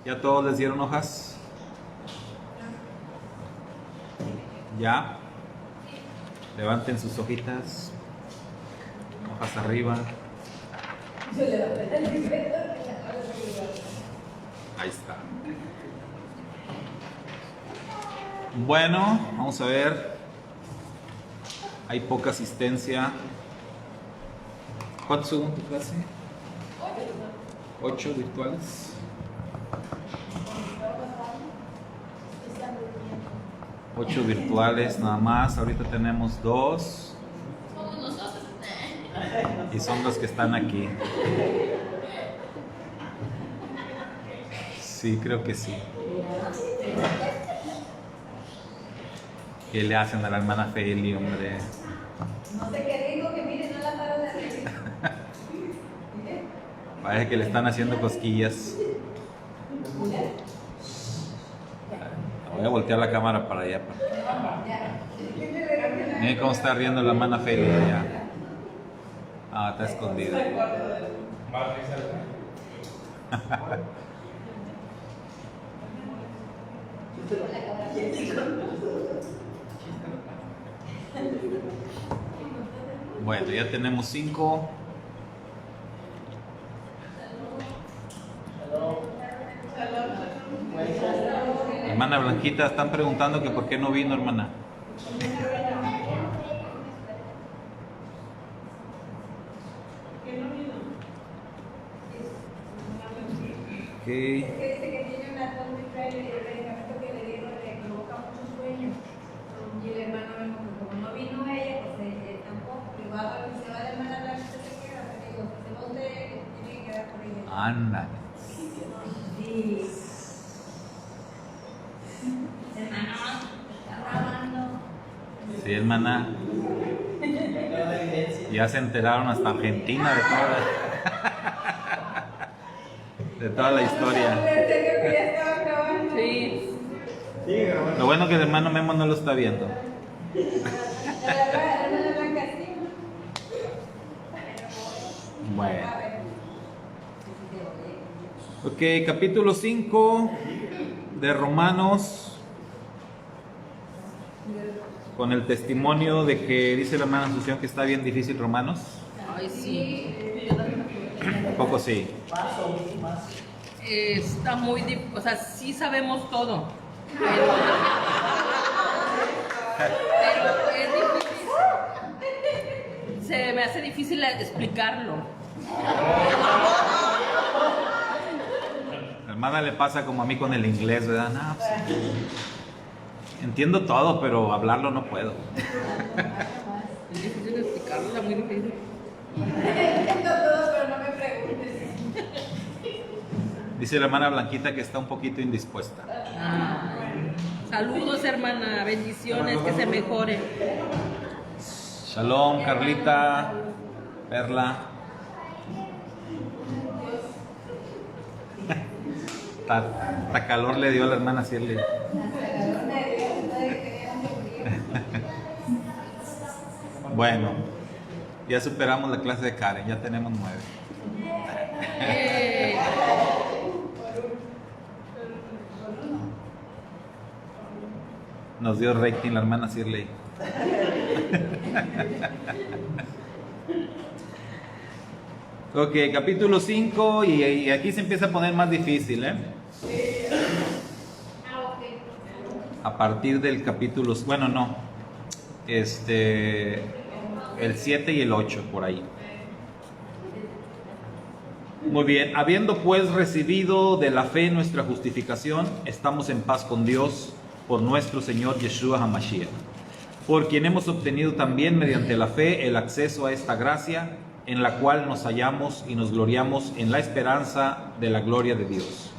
¿Ya todos les dieron hojas? ¿Ya? Levanten sus hojitas. Hojas arriba. Ahí está. Bueno, vamos a ver. Hay poca asistencia. ¿Cuántos según tu clase? 8 virtuales. Ocho virtuales nada más. Ahorita tenemos 2. Somos nosotros. Y son los que están aquí. Sí, creo que sí. ¿Qué le hacen a la hermana Feli, hombre? No sé qué digo, que miren, no la paro de reír. Parece que le están haciendo cosquillas. Voy a voltear la cámara para allá. Miren cómo está riendo la hermana Feli allá. Ah, está escondida. Bueno, ya tenemos 5. Hermana Blanquita, están preguntando que por qué no vino, hermana. Ok. Dice que tiene una tos muy fea y el medicamento que le dieron le provoca mucho sueño. Y el hermano vemos que como no vino ella, pues él tampoco. Y va a ver si se va la hermana Blanca, se queda. Le digo, si se va usted, tiene que quedar por ella. Ándale. Sí. Hermano, está grabando. Sí, hermana. Ya se enteraron hasta Argentina de toda la historia. ¿En serio que ya estaba grabando? Sí. Lo bueno que el hermano Memo no lo está viendo. La hermana Blanca sí. Bueno. Ok, capítulo 5 de Romanos. Con el testimonio de que dice la hermana Asunción que está bien difícil Romanos. Ay, sí. Un poco sí. Está muy difícil. O sea, sí sabemos todo. Pero es difícil. Se me hace difícil explicarlo. A la hermana le pasa como a mí con el inglés, ¿verdad? No, pues, entiendo todo, pero hablarlo no puedo. Es difícil explicarlo, está muy difícil. Entiendo todo, pero no me preguntes. Dice la hermana Blanquita que está un poquito indispuesta. Saludos, hermana. Bendiciones, que se mejore. Shalom, Carlita, Perla. Hasta calor le dio a la hermana Cirle. Bueno, ya superamos la clase de Karen, ya tenemos 9. Nos dio rating la hermana Cirley. Ok, capítulo 5 y aquí se empieza a poner más difícil, ¿eh? A partir del capítulo, bueno, no, el 7 y el 8 por ahí. Muy bien, habiendo pues recibido de la fe nuestra justificación, estamos en paz con Dios por nuestro Señor Yeshua HaMashiach, por quien hemos obtenido también mediante la fe el acceso a esta gracia, en la cual nos hallamos y nos gloriamos en la esperanza de la gloria de Dios.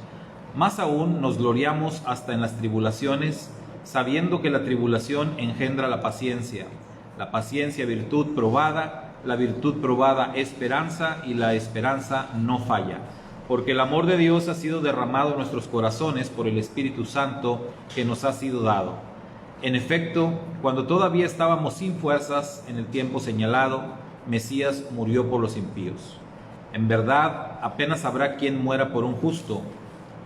Más aún nos gloriamos hasta en las tribulaciones, sabiendo que la tribulación engendra la paciencia virtud probada, la virtud probada esperanza, y la esperanza no falla. Porque el amor de Dios ha sido derramado en nuestros corazones por el Espíritu Santo que nos ha sido dado. En efecto, cuando todavía estábamos sin fuerzas, en el tiempo señalado, Mesías murió por los impíos. En verdad, apenas habrá quien muera por un justo,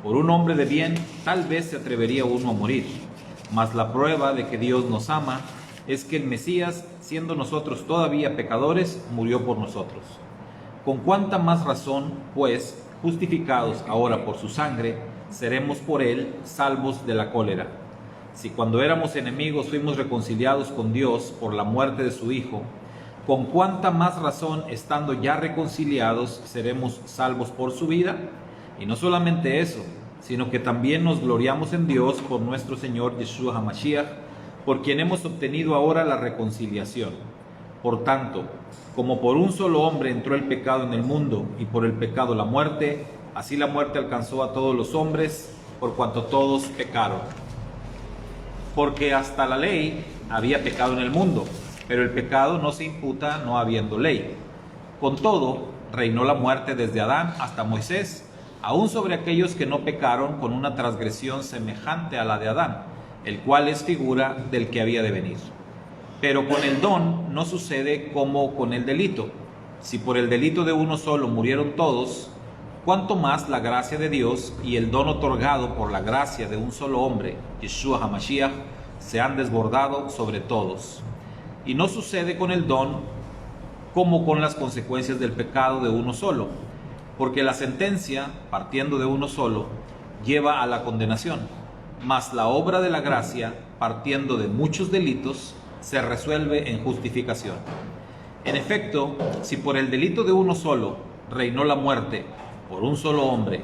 Por un hombre de bien, tal vez se atrevería uno a morir. Mas la prueba de que Dios nos ama es que el Mesías, siendo nosotros todavía pecadores, murió por nosotros. Con cuánta más razón, pues, justificados ahora por su sangre, seremos por él salvos de la cólera. Si cuando éramos enemigos fuimos reconciliados con Dios por la muerte de su Hijo, con cuánta más razón, estando ya reconciliados, seremos salvos por su vida. Y no solamente eso, sino que también nos gloriamos en Dios por nuestro Señor Yeshua HaMashiach, por quien hemos obtenido ahora la reconciliación. Por tanto, como por un solo hombre entró el pecado en el mundo, y por el pecado la muerte, así la muerte alcanzó a todos los hombres, por cuanto todos pecaron. Porque hasta la ley había pecado en el mundo, pero el pecado no se imputa no habiendo ley. Con todo, reinó la muerte desde Adán hasta Moisés, aún sobre aquellos que no pecaron con una transgresión semejante a la de Adán, el cual es figura del que había de venir. Pero con el don no sucede como con el delito. Si por el delito de uno solo murieron todos, cuánto más la gracia de Dios y el don otorgado por la gracia de un solo hombre, Yeshua HaMashiach, se han desbordado sobre todos. Y no sucede con el don como con las consecuencias del pecado de uno solo, porque la sentencia, partiendo de uno solo, lleva a la condenación, mas la obra de la gracia, partiendo de muchos delitos, se resuelve en justificación. En efecto, si por el delito de uno solo reinó la muerte por un solo hombre,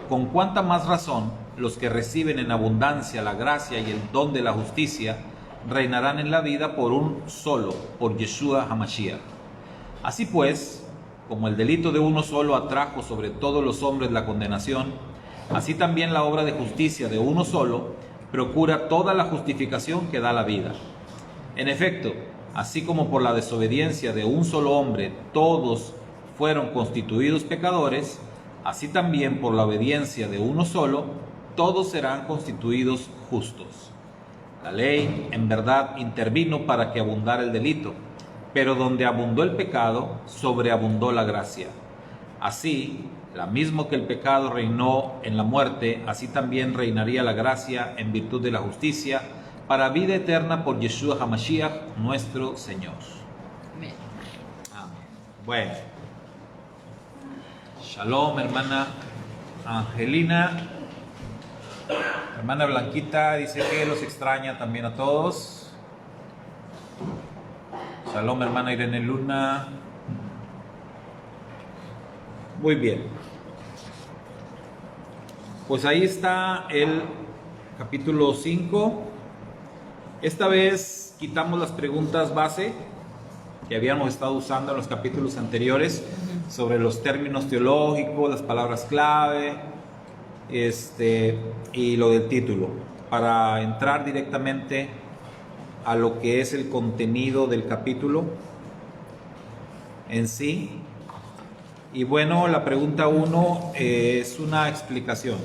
con cuánta más razón los que reciben en abundancia la gracia y el don de la justicia reinarán en la vida por un solo, por Yeshua HaMashiach. Así pues, como el delito de uno solo atrajo sobre todos los hombres la condenación, así también la obra de justicia de uno solo procura toda la justificación que da la vida. En efecto, así como por la desobediencia de un solo hombre todos fueron constituidos pecadores, así también por la obediencia de uno solo todos serán constituidos justos. La ley, en verdad, intervino para que abundara el delito, pero donde abundó el pecado, sobreabundó la gracia. Así, la mismo que el pecado reinó en la muerte, así también reinaría la gracia en virtud de la justicia, para vida eterna por Yeshua HaMashiach, nuestro Señor. Amén. Amén. Bueno. Shalom, hermana Angelina. Hermana Blanquita dice que los extraña también a todos. Shalom, hermana Irene Luna. Muy bien. Pues ahí está el capítulo 5. Esta vez quitamos las preguntas base que habíamos estado usando en los capítulos anteriores sobre los términos teológicos, las palabras clave, y lo del título, para entrar directamente a lo que es el contenido del capítulo en sí. Y bueno, la pregunta 1 es una explicación,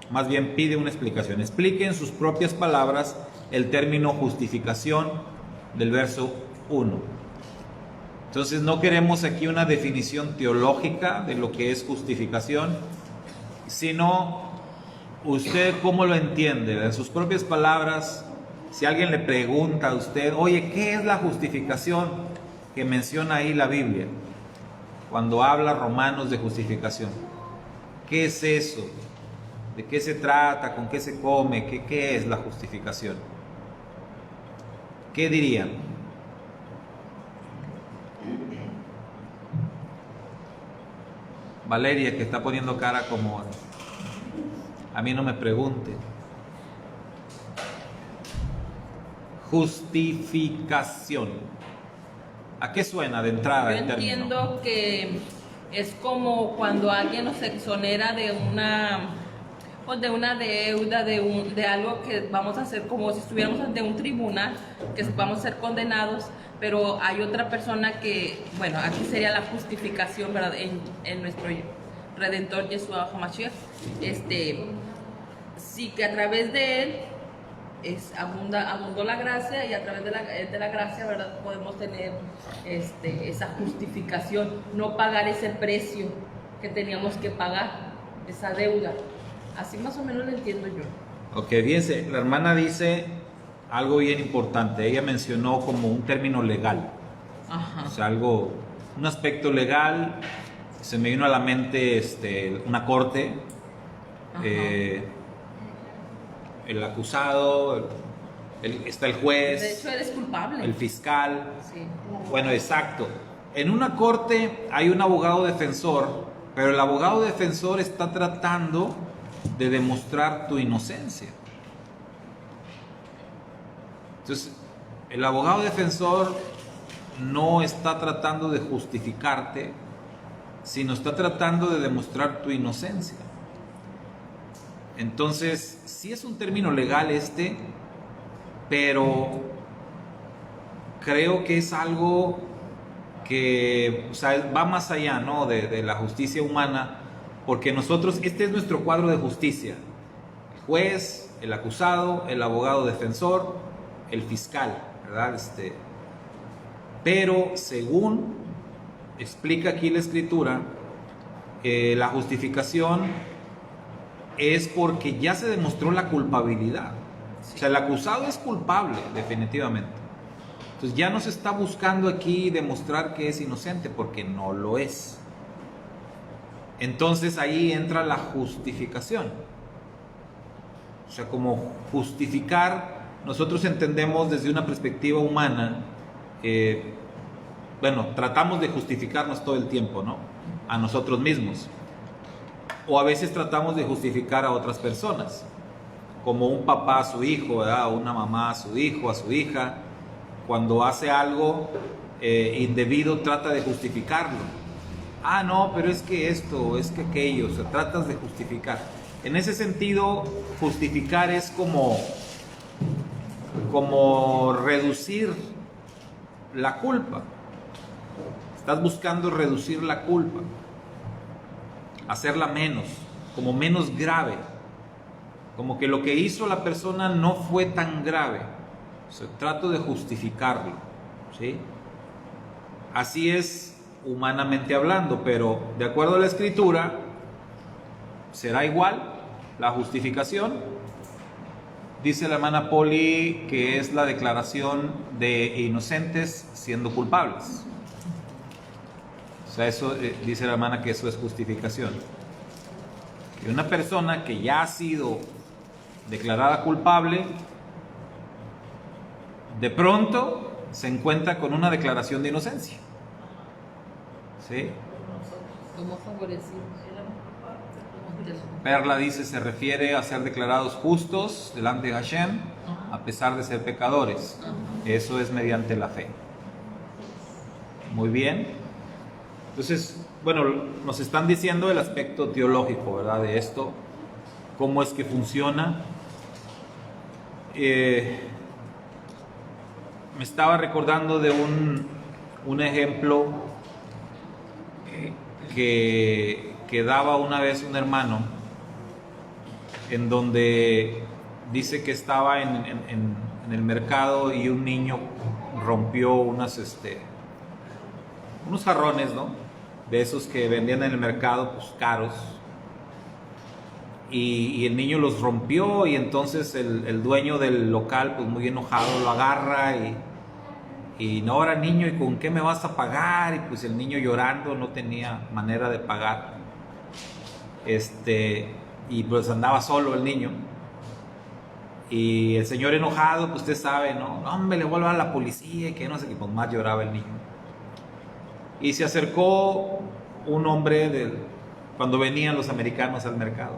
más bien pide una explicación. Explique en sus propias palabras el término justificación del verso 1. Entonces no queremos aquí una definición teológica de lo que es justificación, sino usted cómo lo entiende, en sus propias palabras. Si alguien le pregunta a usted, oye, ¿qué es la justificación que menciona ahí la Biblia? Cuando habla Romanos de justificación, ¿qué es eso? ¿De qué se trata? ¿Con qué se come? ¿Qué es la justificación? ¿Qué dirían? Valeria, que está poniendo cara como a mí no me pregunte. Justificación. ¿A qué suena de entrada el término? Yo entiendo que es como cuando alguien nos exonera de una deuda, de algo que vamos a hacer, como si estuviéramos ante un tribunal, que vamos a ser condenados, pero hay otra persona que, bueno, aquí sería la justificación, ¿verdad? En nuestro Redentor Yeshua HaMashiach, sí, que a través de él abundó la gracia, y a través de la gracia, ¿verdad?, podemos tener esa justificación, no pagar ese precio que teníamos que pagar, esa deuda. Así más o menos lo entiendo yo. Ok, fíjense, la hermana dice algo bien importante. Ella mencionó como un término legal. Ajá. O sea, algo, un aspecto legal. Se me vino a la mente una corte. Ajá. El acusado, está el juez. De hecho, eres culpable. El fiscal. Sí. Bueno, exacto. En una corte hay un abogado defensor, pero el abogado defensor está tratando de demostrar tu inocencia. Entonces, el abogado defensor no está tratando de justificarte, sino está tratando de demostrar tu inocencia. Entonces, sí es un término legal pero creo que es algo que, o sea, va más allá, ¿no? de la justicia humana, porque nosotros, este es nuestro cuadro de justicia: el juez, el acusado, el abogado defensor, el fiscal, ¿verdad? Pero según explica aquí la escritura, la justificación es porque ya se demostró la culpabilidad. O sea, el acusado es culpable, definitivamente. Entonces ya no se está buscando aquí demostrar que es inocente, porque no lo es. Entonces ahí entra la justificación. O sea, como justificar, nosotros entendemos desde una perspectiva humana, bueno, tratamos de justificarnos todo el tiempo, ¿no? A nosotros mismos. O a veces tratamos de justificar a otras personas, como un papá a su hijo, ¿verdad? O una mamá a su hijo, a su hija. Cuando hace algo indebido, trata de justificarlo. Ah, no, pero es que esto, es que aquello, o sea, tratas de justificar. En ese sentido, justificar es como reducir la culpa. Estás buscando reducir la culpa, hacerla menos, como menos grave, como que lo que hizo la persona no fue tan grave. O sea, trato de justificarlo, ¿sí? Así es humanamente hablando, pero de acuerdo a la escritura, ¿será igual la justificación? Dice la hermana Poli que es la declaración de inocentes siendo culpables. O sea, eso dice la hermana que eso es justificación. Que una persona que ya ha sido declarada culpable, de pronto se encuentra con una declaración de inocencia. ¿Sí? Como favorecido. Perla dice, se refiere a ser declarados justos delante de Hashem, a pesar de ser pecadores. Eso es mediante la fe. Muy bien. Entonces, bueno, nos están diciendo el aspecto teológico, ¿verdad? De esto, cómo es que funciona. Me estaba recordando de un ejemplo que daba una vez un hermano, en donde dice que estaba en el mercado y un niño rompió unos jarrones, ¿no? De esos que vendían en el mercado, pues caros. Y el niño los rompió, y entonces el dueño del local, pues muy enojado, lo agarra y no, ahora niño, ¿y con qué me vas a pagar? Y pues el niño llorando, no tenía manera de pagar. Y pues andaba solo el niño. Y el señor enojado, pues usted sabe, ¿no? No, hombre, le voy a hablar a la policía, y que no sé qué, pues más lloraba el niño. Y se acercó un hombre cuando venían los americanos al mercado.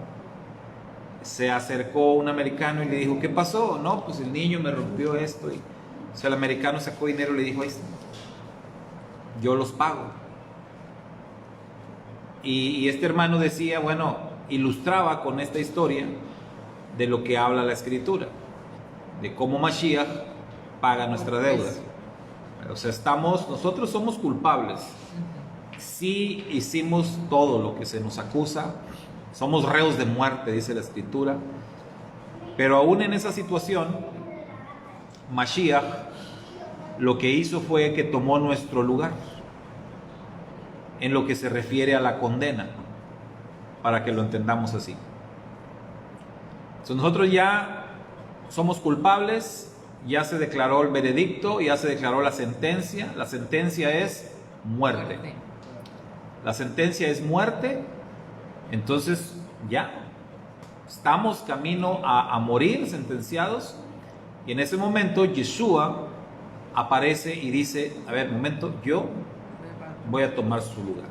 Se acercó un americano y le dijo, ¿qué pasó? No, pues el niño me rompió esto. O sea, el americano sacó dinero y le dijo, yo los pago. Y este hermano decía, bueno, ilustraba con esta historia de lo que habla la escritura, de cómo Mashiach paga nuestra deuda. O sea, nosotros somos culpables. Sí hicimos todo lo que se nos acusa, somos reos de muerte, dice la escritura, pero aún en esa situación, Mashiach lo que hizo fue que tomó nuestro lugar en lo que se refiere a la condena, para que lo entendamos así. Entonces nosotros ya somos culpables, ya se declaró el veredicto, ya se declaró la sentencia. La sentencia es muerte. La sentencia es muerte. Entonces ya estamos camino a morir, sentenciados. Y en ese momento Yeshua aparece y dice, a ver, momento, yo voy a tomar su lugar.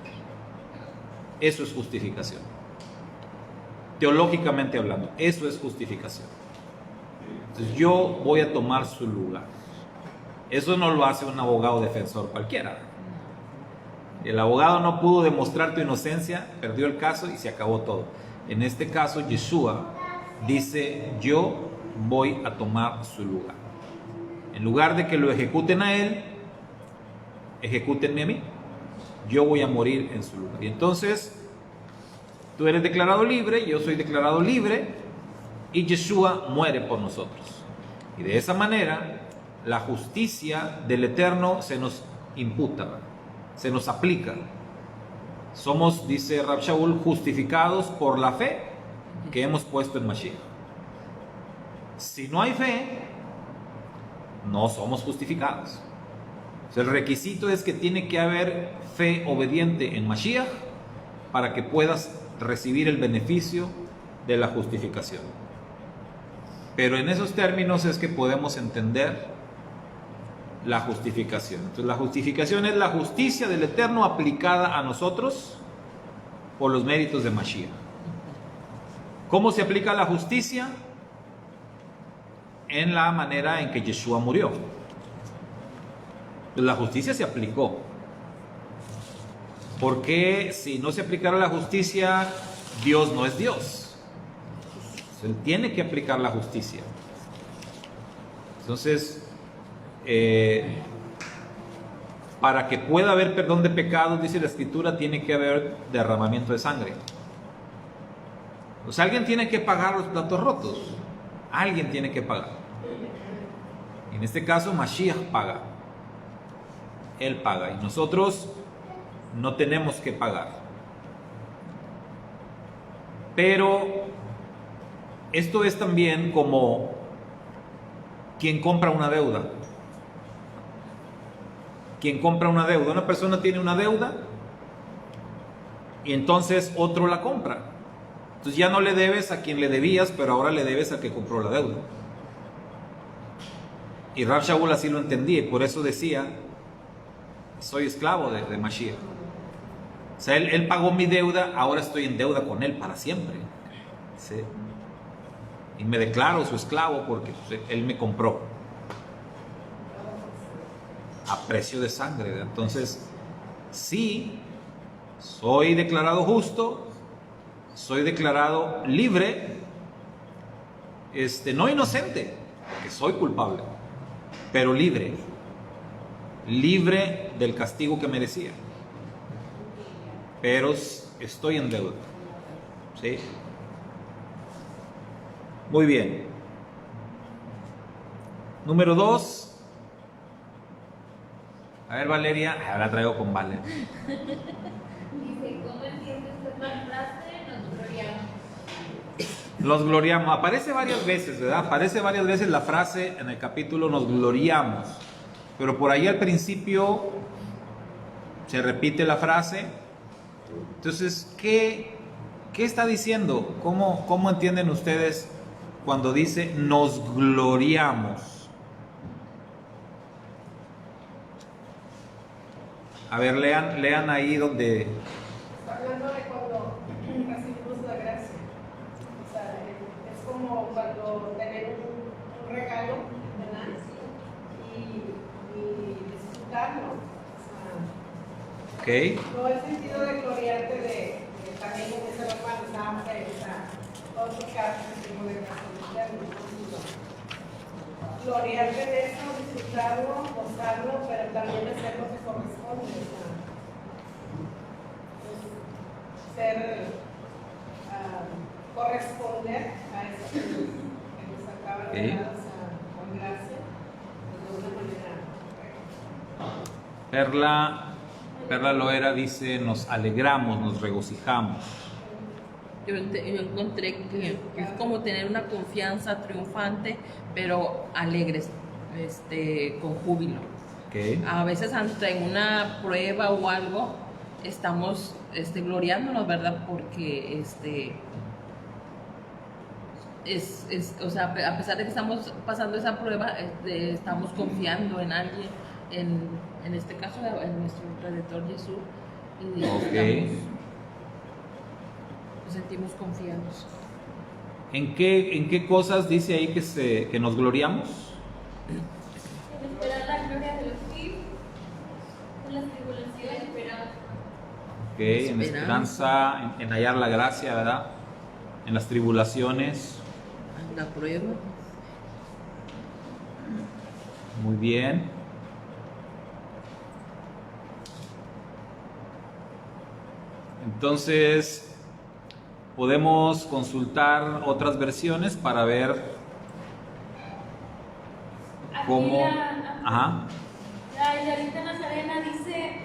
Eso es justificación. Teológicamente hablando, eso es justificación. Entonces yo voy a tomar su lugar. Eso no lo hace un abogado defensor cualquiera. El abogado no pudo demostrar tu inocencia, perdió el caso y se acabó todo. En este caso, Yeshua dice, yo voy a tomar su lugar. En lugar de que lo ejecuten a él, ejecútenme a mí. Yo voy a morir en su lugar. Y entonces, tú eres declarado libre, yo soy declarado libre, y Yeshua muere por nosotros. Y de esa manera, la justicia del Eterno se nos imputa, se nos aplica. Somos, dice Rab Shaul, justificados por la fe que hemos puesto en Mashiach. Si no hay fe, no somos justificados. O sea, el requisito es que tiene que haber fe obediente en Mashiach para que puedas recibir el beneficio de la justificación. Pero en esos términos es que podemos entender la justificación. Entonces la justificación es la justicia del Eterno aplicada a nosotros por los méritos de Mashiach. ¿Cómo se aplica la justicia? En la manera en que Yeshua murió. Pues la justicia se aplicó. Porque si no se aplicara la justicia, Dios no es Dios. Él tiene que aplicar la justicia. Entonces, para que pueda haber perdón de pecados, dice la Escritura, tiene que haber derramamiento de sangre. Pues alguien tiene que pagar los platos rotos. Alguien tiene que pagar. En este caso, Mashiach paga. Él paga. Y nosotros no tenemos que pagar. Pero esto es también como quien compra una deuda. Quien compra una deuda. Una persona tiene una deuda y entonces otro la compra. Entonces ya no le debes a quien le debías, pero ahora le debes al que compró la deuda. Y Rab Shaul así lo entendía y por eso decía, soy esclavo de Mashiach. O sea, él pagó mi deuda, ahora estoy en deuda con él para siempre. ¿Sí? Y me declaro su esclavo porque pues, él me compró a precio de sangre. Entonces, sí, soy declarado justo, soy declarado libre, no inocente, porque soy culpable, pero libre, libre del castigo que merecía, pero estoy en deuda. ¿Sí? Muy bien. Número 2. A ver, Valeria, ahora la traigo con Vale. Dice, ¿cómo entiende usted la frase? Nos gloriamos. Los gloriamos. Aparece varias veces, ¿verdad? Aparece varias veces la frase en el capítulo nos gloriamos. Pero por ahí al principio se repite la frase. Entonces, ¿qué está diciendo? ¿Cómo entienden ustedes cuando dice nos gloriamos? A ver, lean ahí donde... Está hablando de cuando recibimos la gracia. O sea, es como cuando tener un regalo, ¿verdad? Y disfrutarlo. O sea, Ok. no el sentido de gloriarte de también como ese hermano estábamos ahí, o sea, todos los casos tipo de gracia. Gloriarte de eso, disfrutarlo, gozarlo, pero también hacer lo que corresponde. Corresponder a eso que nos acaba de dar con gracia, de una manera correcta. Perla Loera dice nos alegramos, nos regocijamos. yo encontré que es como tener una confianza triunfante, pero alegres, con júbilo. Ok. A veces ante una prueba o algo, estamos gloriándonos, ¿verdad? Porque o sea, a pesar de que estamos pasando esa prueba, estamos confiando en alguien, en este caso en nuestro Redentor Jesús, y Ok. nos sentimos confiados. ¿En qué cosas dice ahí que nos gloriamos? En esperar la gloria de los hijos, en las tribulaciones, esperar. Ok, en esperanza, en hallar la gracia, ¿verdad? En las tribulaciones. La prueba. Muy bien. Entonces, podemos consultar otras versiones para ver Aquí cómo... la Ajá. Isabelita Nazarena dice,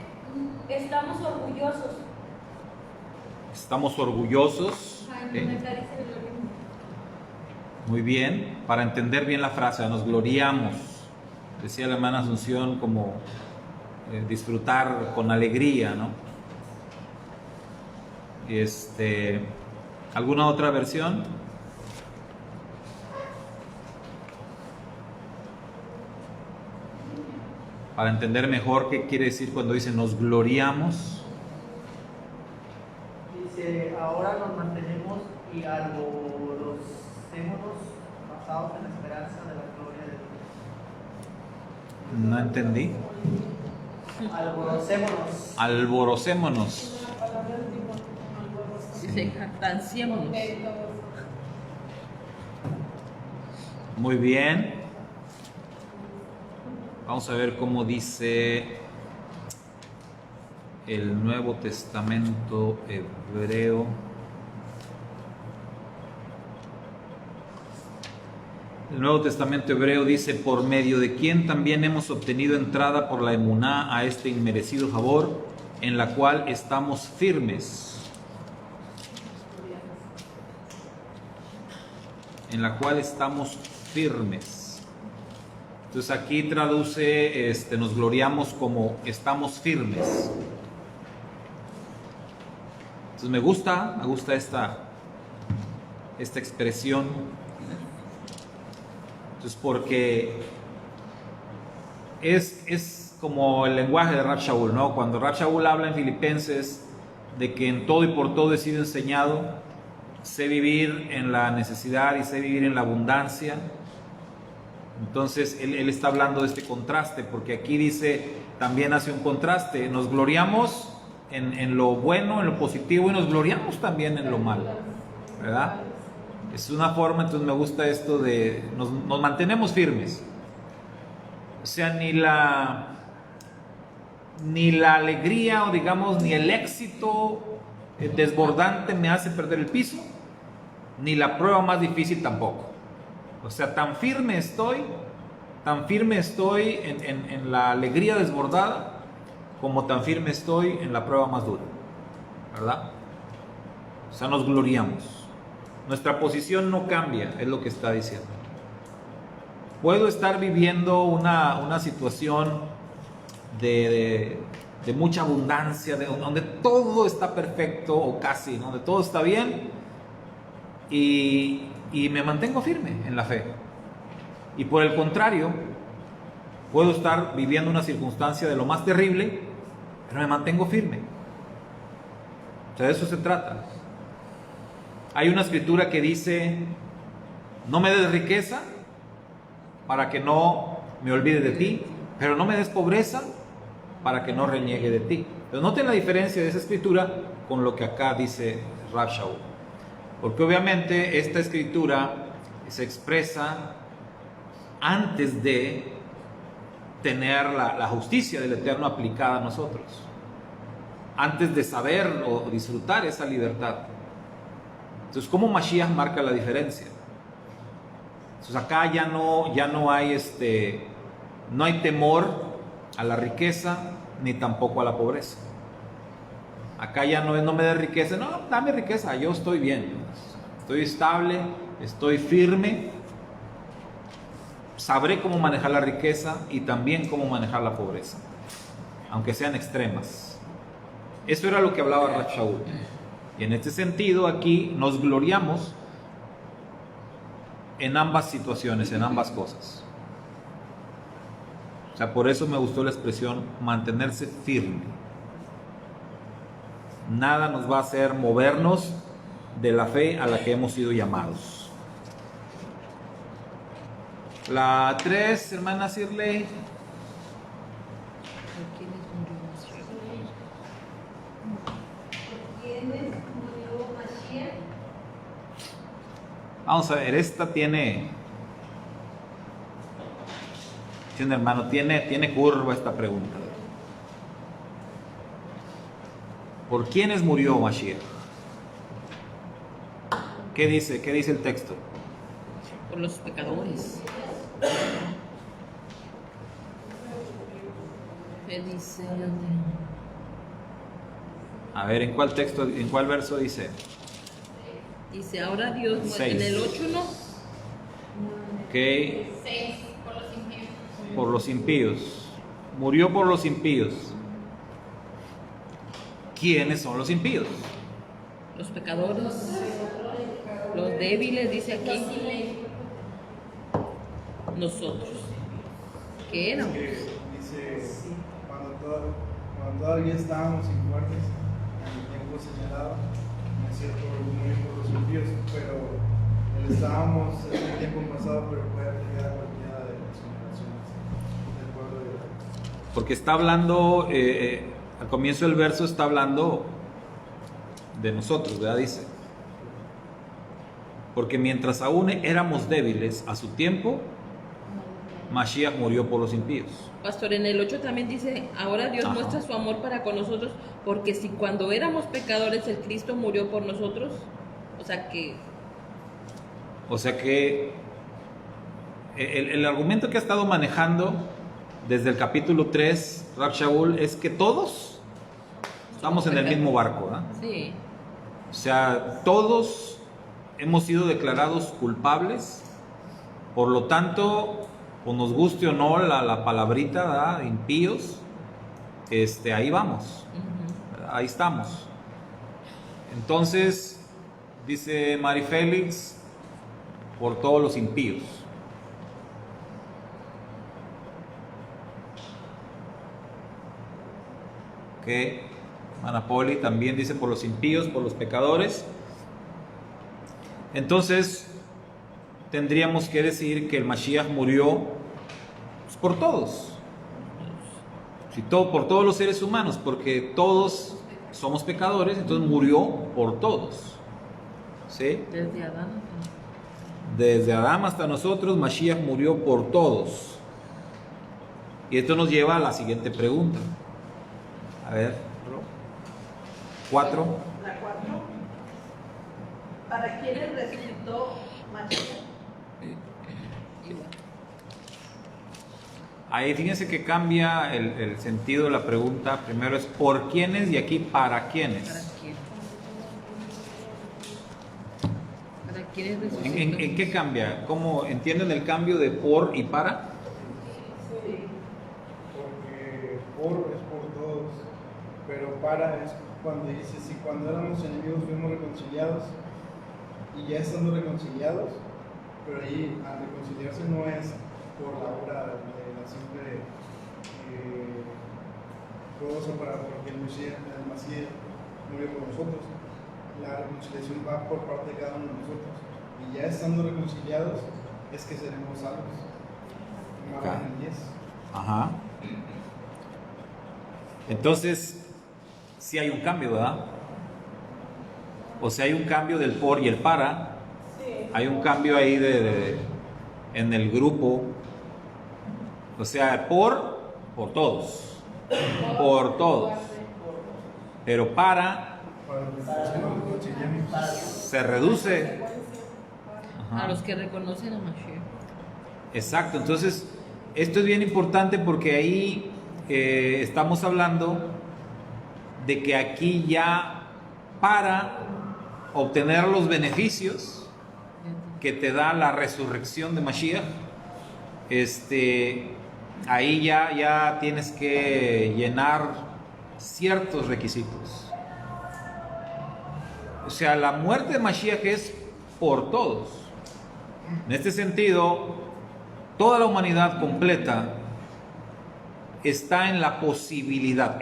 estamos orgullosos. Estamos orgullosos. Ay, Ok. no me parece lo mismo. Muy bien, para entender bien la frase, nos gloriamos. Decía la hermana Asunción como disfrutar con alegría, ¿no? ¿Alguna otra versión? Para entender mejor qué quiere decir cuando dice nos gloriamos. Dice, ahora nos mantenemos y alborocémonos basados en la esperanza de la gloria de Dios. No entendí. Alborocémonos. Alborocémonos. Una palabra antigua, como algo así. Dice, jactanciémonos. Contentos. Muy bien. Vamos a ver cómo dice el Nuevo Testamento hebreo. El Nuevo Testamento hebreo dice, por medio de quien también hemos obtenido entrada por la emuná a este inmerecido favor, en la cual estamos firmes. En la cual estamos firmes. Entonces aquí traduce, nos gloriamos como estamos firmes. Entonces me gusta esta expresión. Entonces porque es como el lenguaje de Rab Shaul, ¿no? Cuando Rab Shaul habla en Filipenses de que en todo y por todo he sido enseñado, sé vivir en la necesidad y sé vivir en la abundancia. Entonces él está hablando de este contraste, porque aquí dice, también hace un contraste, nos gloriamos en lo bueno, en lo positivo, y nos gloriamos también en lo malo, ¿verdad? Es una forma, entonces me gusta esto de, nos mantenemos firmes, o sea, ni la alegría, o digamos, ni el éxito desbordante me hace perder el piso, ni la prueba más difícil tampoco. O sea, tan firme estoy en la alegría desbordada, como tan firme estoy en la prueba más dura, ¿verdad? O sea, nos gloriamos. Nuestra posición no cambia, es lo que está diciendo. Puedo estar viviendo una situación de mucha abundancia, donde todo está perfecto, o casi, ¿no? Donde todo está bien, y me mantengo firme en la fe. Y por el contrario, puedo estar viviendo una circunstancia de lo más terrible, pero me mantengo firme. O sea, de eso se trata. Hay una escritura que dice, no me des riqueza para que no me olvide de ti, pero no me des pobreza para que no reniegue de ti. Pero noten la diferencia de esa escritura con lo que acá dice Rab Shaul. Porque obviamente esta escritura se expresa antes de tener la justicia del Eterno aplicada a nosotros, antes de saber o disfrutar esa libertad. Entonces, ¿cómo Mashiach marca la diferencia? Entonces acá ya no hay no hay temor a la riqueza ni tampoco a la pobreza. Acá ya no es no me dé riqueza, no, dame riqueza, yo estoy bien, estoy estable, estoy firme, sabré cómo manejar la riqueza y también cómo manejar la pobreza, aunque sean extremas. Eso era lo que hablaba Rab Shaul. Y en este sentido aquí nos gloriamos en ambas situaciones, en ambas cosas. O sea, por eso me gustó la expresión mantenerse firme. Nada nos va a hacer movernos de la fe a la que hemos sido llamados. La 3, hermana Sirley. ¿Quiénes murió Mashiach? Vamos a ver, esta tiene hermano, tiene curva esta pregunta. ¿Por quiénes murió Mashiach? ¿Qué dice el texto? Por los pecadores. ¿Qué dice? A ver, ¿en cuál texto, en cuál verso dice? Dice, ahora Dios muere. En 6. el 8 no. Ok, 6, por los impíos. por los impíos. Murió por los impíos. ¿Quiénes son los impíos? Los pecadores. Los débiles, dice aquí. Nosotros. ¿Qué éramos? Dice, cuando todavía estábamos infuertes en el tiempo señalado, no es cierto, muy por los impíos, pero estábamos en el tiempo pasado, pero puede aplicar a cualquiera de las generaciones del pueblo de Israel. Porque está hablando, al comienzo del verso está hablando de nosotros, ¿verdad? Dice. Porque mientras aún éramos débiles a su tiempo, Mashiach murió por los impíos. Pastor, en el 8 también dice, ahora Dios Ajá. muestra su amor para con nosotros, porque si cuando éramos pecadores el Cristo murió por nosotros, o sea que el argumento que ha estado manejando desde el capítulo 3, Rab Shaul, es que todos estamos en el mismo barco, ¿verdad? sí, O sea, todos hemos sido declarados culpables, por lo tanto, o nos guste o no la palabrita, ¿verdad? Impíos, ahí vamos, ¿verdad? Ahí estamos. Entonces, dice Mari Félix, por todos los impíos. Ok, Hermana Poli también dice por los impíos, por los pecadores. Entonces, tendríamos que decir que el Mashiach murió pues, por todos. Por todos los seres humanos, porque todos somos pecadores, entonces murió por todos. ¿Sí? desde Adán. Desde Adán hasta nosotros, Mashiach murió por todos. Y esto nos lleva a la siguiente pregunta. A ver, 4. La 4. ¿Para quiénes resucitó Mashiach? Ahí fíjense que cambia el sentido de la pregunta. Primero es ¿por quiénes? Y aquí ¿para ¿Para quiénes? quién? ¿Para quiénes resucitó? ¿En qué cambia? ¿Cómo entienden el cambio de por y para? Sí. Porque por es por todos, pero para es cuando dice, si cuando éramos enemigos fuimos reconciliados, y ya estando reconciliados, pero ahí al reconciliarse no es por la obra de la simple cosa porque el Mesías murió por nosotros. La reconciliación va por parte de cada uno de nosotros, y ya estando reconciliados es que seremos salvos. Marcos 10. Ajá. Entonces, sí hay un cambio, ¿verdad? O sea, hay un cambio del por y el para. Sí. Hay un cambio ahí en el grupo. O sea, por todos. Por todos. Pero para se reduce. A Ajá. los que reconocen a Mashiach. Exacto, entonces esto es bien importante porque ahí estamos hablando de que aquí ya, para obtener los beneficios que te da la resurrección de Mashiach, ahí ya tienes que llenar ciertos requisitos. O sea, la muerte de Mashiach es por todos. En este sentido, toda la humanidad completa está en la posibilidad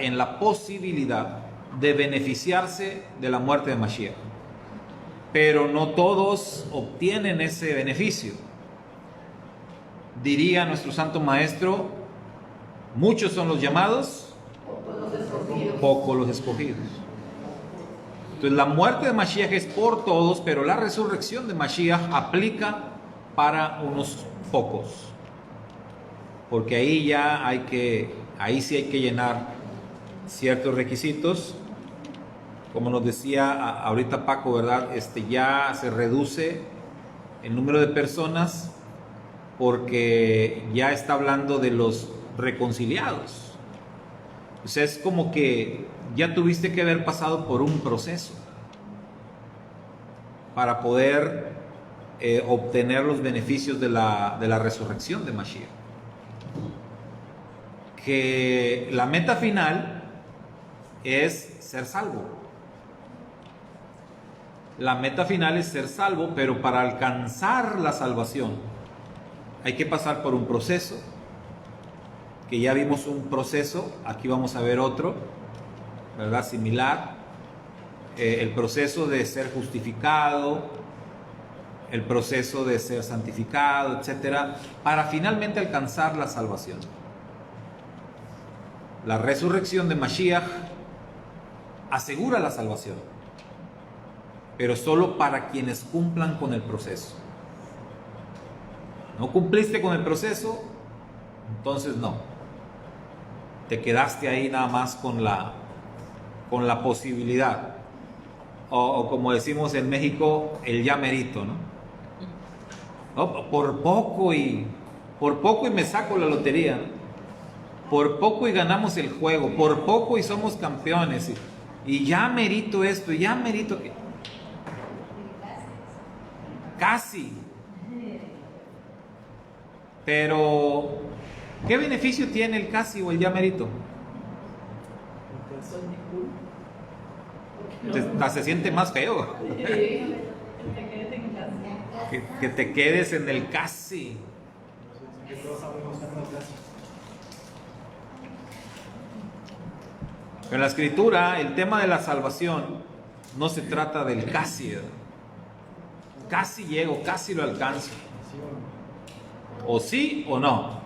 de beneficiarse de la muerte de Mashiach. Pero no todos obtienen ese beneficio. Diría nuestro santo maestro, muchos son los llamados, pocos los escogidos. Entonces la muerte de Mashiach es por todos, pero la resurrección de Mashiach aplica para unos pocos. Porque ahí sí hay que llenar ciertos requisitos. Como nos decía ahorita Paco, ¿verdad? Ya se reduce el número de personas porque ya está hablando de los reconciliados. O sea, es como que ya tuviste que haber pasado por un proceso para poder obtener los beneficios de la resurrección de Mashiach. Que la meta final es ser salvo. La meta final es ser salvo, pero para alcanzar la salvación hay que pasar por un proceso, que ya vimos un proceso, aquí vamos a ver otro, ¿verdad? Similar. El proceso de ser justificado, el proceso de ser santificado, etcétera, para finalmente alcanzar la salvación. La resurrección de Mashiach asegura la salvación, pero solo para quienes cumplan con el proceso. ¿No cumpliste con el proceso? Entonces no. Te quedaste ahí nada más con la posibilidad. O como decimos en México, el ya merito, ¿no? No, por poco y me saco la lotería, ¿no? Por poco y ganamos el juego, por poco y somos campeones, y ya merito esto, y ya merito que... Casi. Pero, ¿qué beneficio tiene el casi o el ya merito? Se siente más feo. Que te quedes en el casi. En la escritura, el tema de la salvación no se trata del casi. Casi llego, casi lo alcanzo. O sí o no.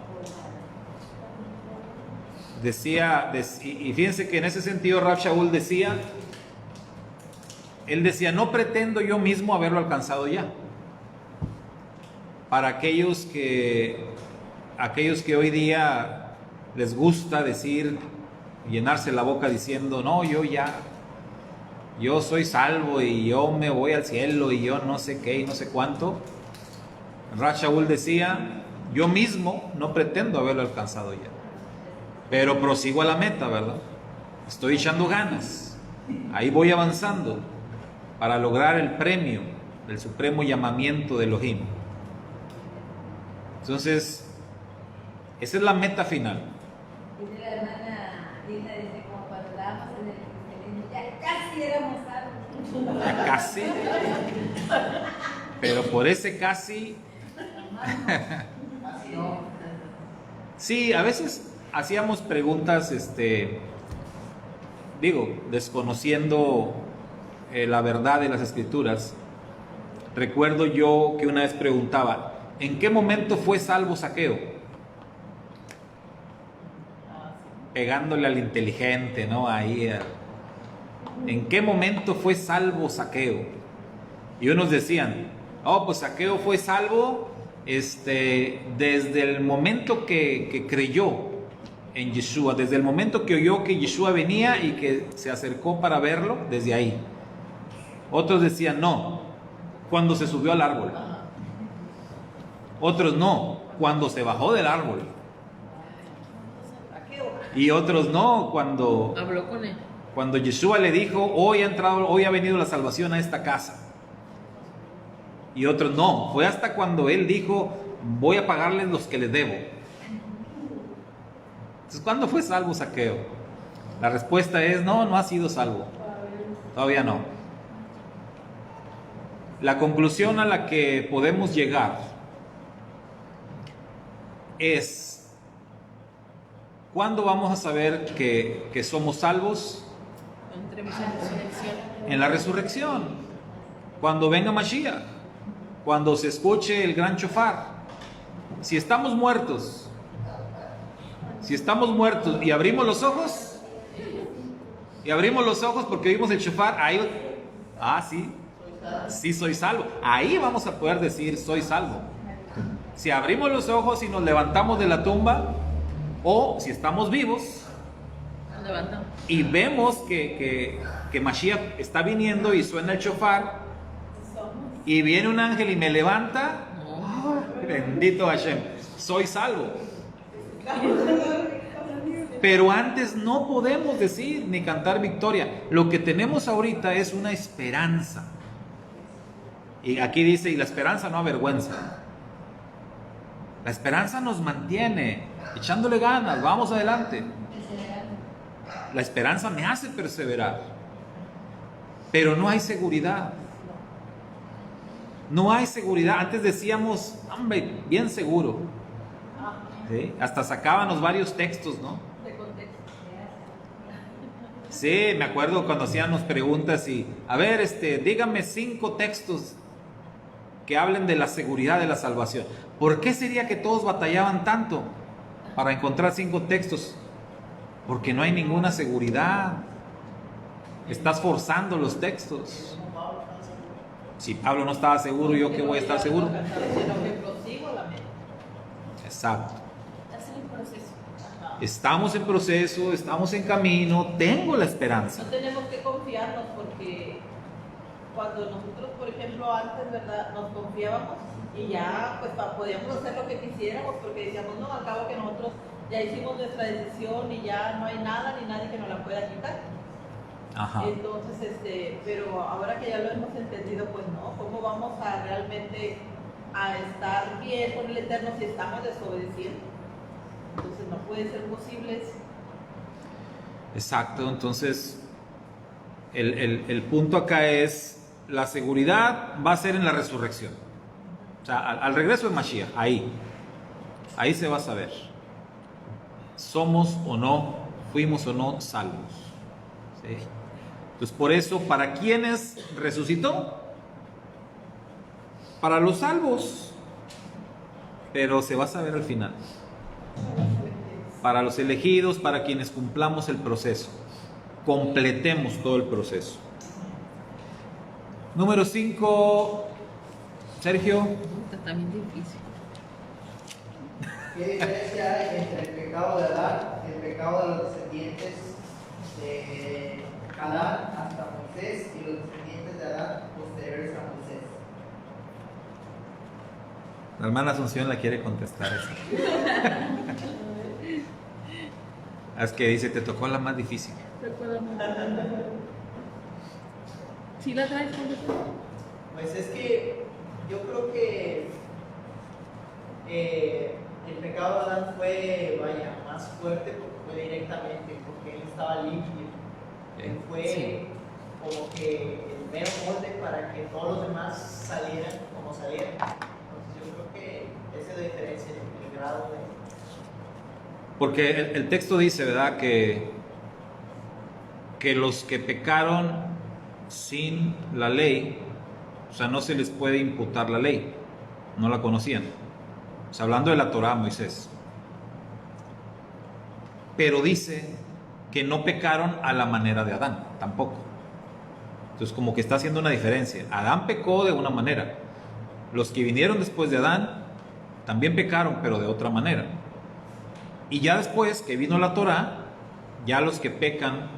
Decía, y fíjense que en ese sentido Rav Shaul decía, él decía, no pretendo yo mismo haberlo alcanzado ya. Para aquellos que hoy día les gusta decir, llenarse la boca diciendo, no, yo soy salvo y yo me voy al cielo y yo no sé qué y no sé cuánto. Rav Shaul decía, yo mismo no pretendo haberlo alcanzado ya, pero prosigo a la meta, ¿verdad? Estoy echando ganas, ahí voy avanzando para lograr el premio del supremo llamamiento de Elohim. Entonces, esa es la meta final. Dice la hermana Linda, dice, como cuando estábamos en el cristianismo, ya casi éramos salvos. Ya casi, pero por ese casi... Sí, a veces hacíamos preguntas, desconociendo la verdad de las escrituras. Recuerdo yo que una vez preguntaba, ¿en qué momento fue salvo Zaqueo? Pegándole al inteligente, ¿no? Ahí, ¿en qué momento fue salvo Zaqueo? Y unos decían, pues Zaqueo fue salvo desde el momento que creyó en Yeshua, desde el momento que oyó que Yeshua venía y que se acercó para verlo, desde ahí. Otros decían, no, cuando se subió al árbol. Otros no, cuando se bajó del árbol. Y otros no, cuando Habló con él. Cuando Yeshua le dijo, hoy ha venido la salvación a esta casa. Y otros no, fue hasta cuando él dijo, voy a pagarles los que les debo. Entonces, ¿cuándo fue salvo Zaqueo? La respuesta es, no ha sido salvo. Todavía no. La conclusión a la que podemos llegar es, ¿cuándo vamos a saber que somos salvos? En la resurrección. Cuando venga Mashiach. Cuando se escuche el gran shofar. Si estamos muertos y abrimos los ojos, porque oímos el shofar, ahí, sí soy salvo. Ahí vamos a poder decir soy salvo. Si abrimos los ojos y nos levantamos de la tumba, o si estamos vivos y vemos que Mashiach está viniendo y suena el shofar y viene un ángel y me levanta, bendito Hashem, soy salvo. Pero antes no podemos decir ni cantar victoria. Lo que tenemos ahorita es una esperanza. Y aquí dice, y la esperanza no avergüenza. La esperanza nos mantiene echándole ganas, vamos adelante. La esperanza me hace perseverar. Pero no hay seguridad. No hay seguridad. Antes decíamos, hombre, bien seguro. ¿Sí? Hasta sacábamos varios textos, ¿no? Sí, me acuerdo cuando hacíamos preguntas y, a ver, dígame 5 textos que hablen de la seguridad de la salvación. ¿Por qué sería que todos batallaban tanto para encontrar 5 textos? Porque no hay ninguna seguridad. Estás forzando los textos. Si Pablo no estaba seguro, ¿yo qué voy a estar seguro? Exacto. Estamos en proceso, estamos en camino, tengo la esperanza. No tenemos que confiarnos porque cuando nosotros, por ejemplo, antes, ¿verdad? Nos confiábamos y ya pues podíamos hacer lo que quisiéramos porque decíamos, no, al cabo que nosotros ya hicimos nuestra decisión y ya no hay nada ni nadie que nos la pueda quitar. Ajá. Entonces, pero ahora que ya lo hemos entendido, pues no, ¿cómo vamos a realmente a estar bien con el Eterno si estamos desobedeciendo? Entonces no puede ser posible eso. Exacto, entonces el punto acá es, la seguridad va a ser en la resurrección. O sea, al regreso de Mashiach, ahí se va a saber. Somos o no, fuimos o no salvos. ¿Sí? Entonces por eso, ¿para quiénes resucitó? Para los salvos. Pero se va a saber al final. Para los elegidos, para quienes cumplamos el proceso, completemos todo el proceso. Número 5, Sergio. Está bien difícil. ¿Qué diferencia hay entre el pecado de Adán y el pecado de los descendientes de Adán hasta Moisés y los descendientes de Adán posteriores a Moisés? La hermana Asunción la quiere contestar esa. Es que dice, te tocó la más difícil. ¿Sí la traes? Pues es que yo creo que el pecado de Adán fue, más fuerte porque fue directamente, porque él estaba limpio. Él fue como que el mero molde para que todos los demás salieran como salieran. Entonces yo creo que esa es la diferencia, el grado de... Porque el texto dice, ¿verdad? Que los que pecaron sin la ley, o sea, no se les puede imputar la ley, no la conocían. O sea, hablando de la Torá, Moisés. Pero dice que no pecaron a la manera de Adán, tampoco. Entonces, como que está haciendo una diferencia. Adán pecó de una manera. Los que vinieron después de Adán también pecaron, pero de otra manera. Y ya después que vino la Torá, ya los que pecan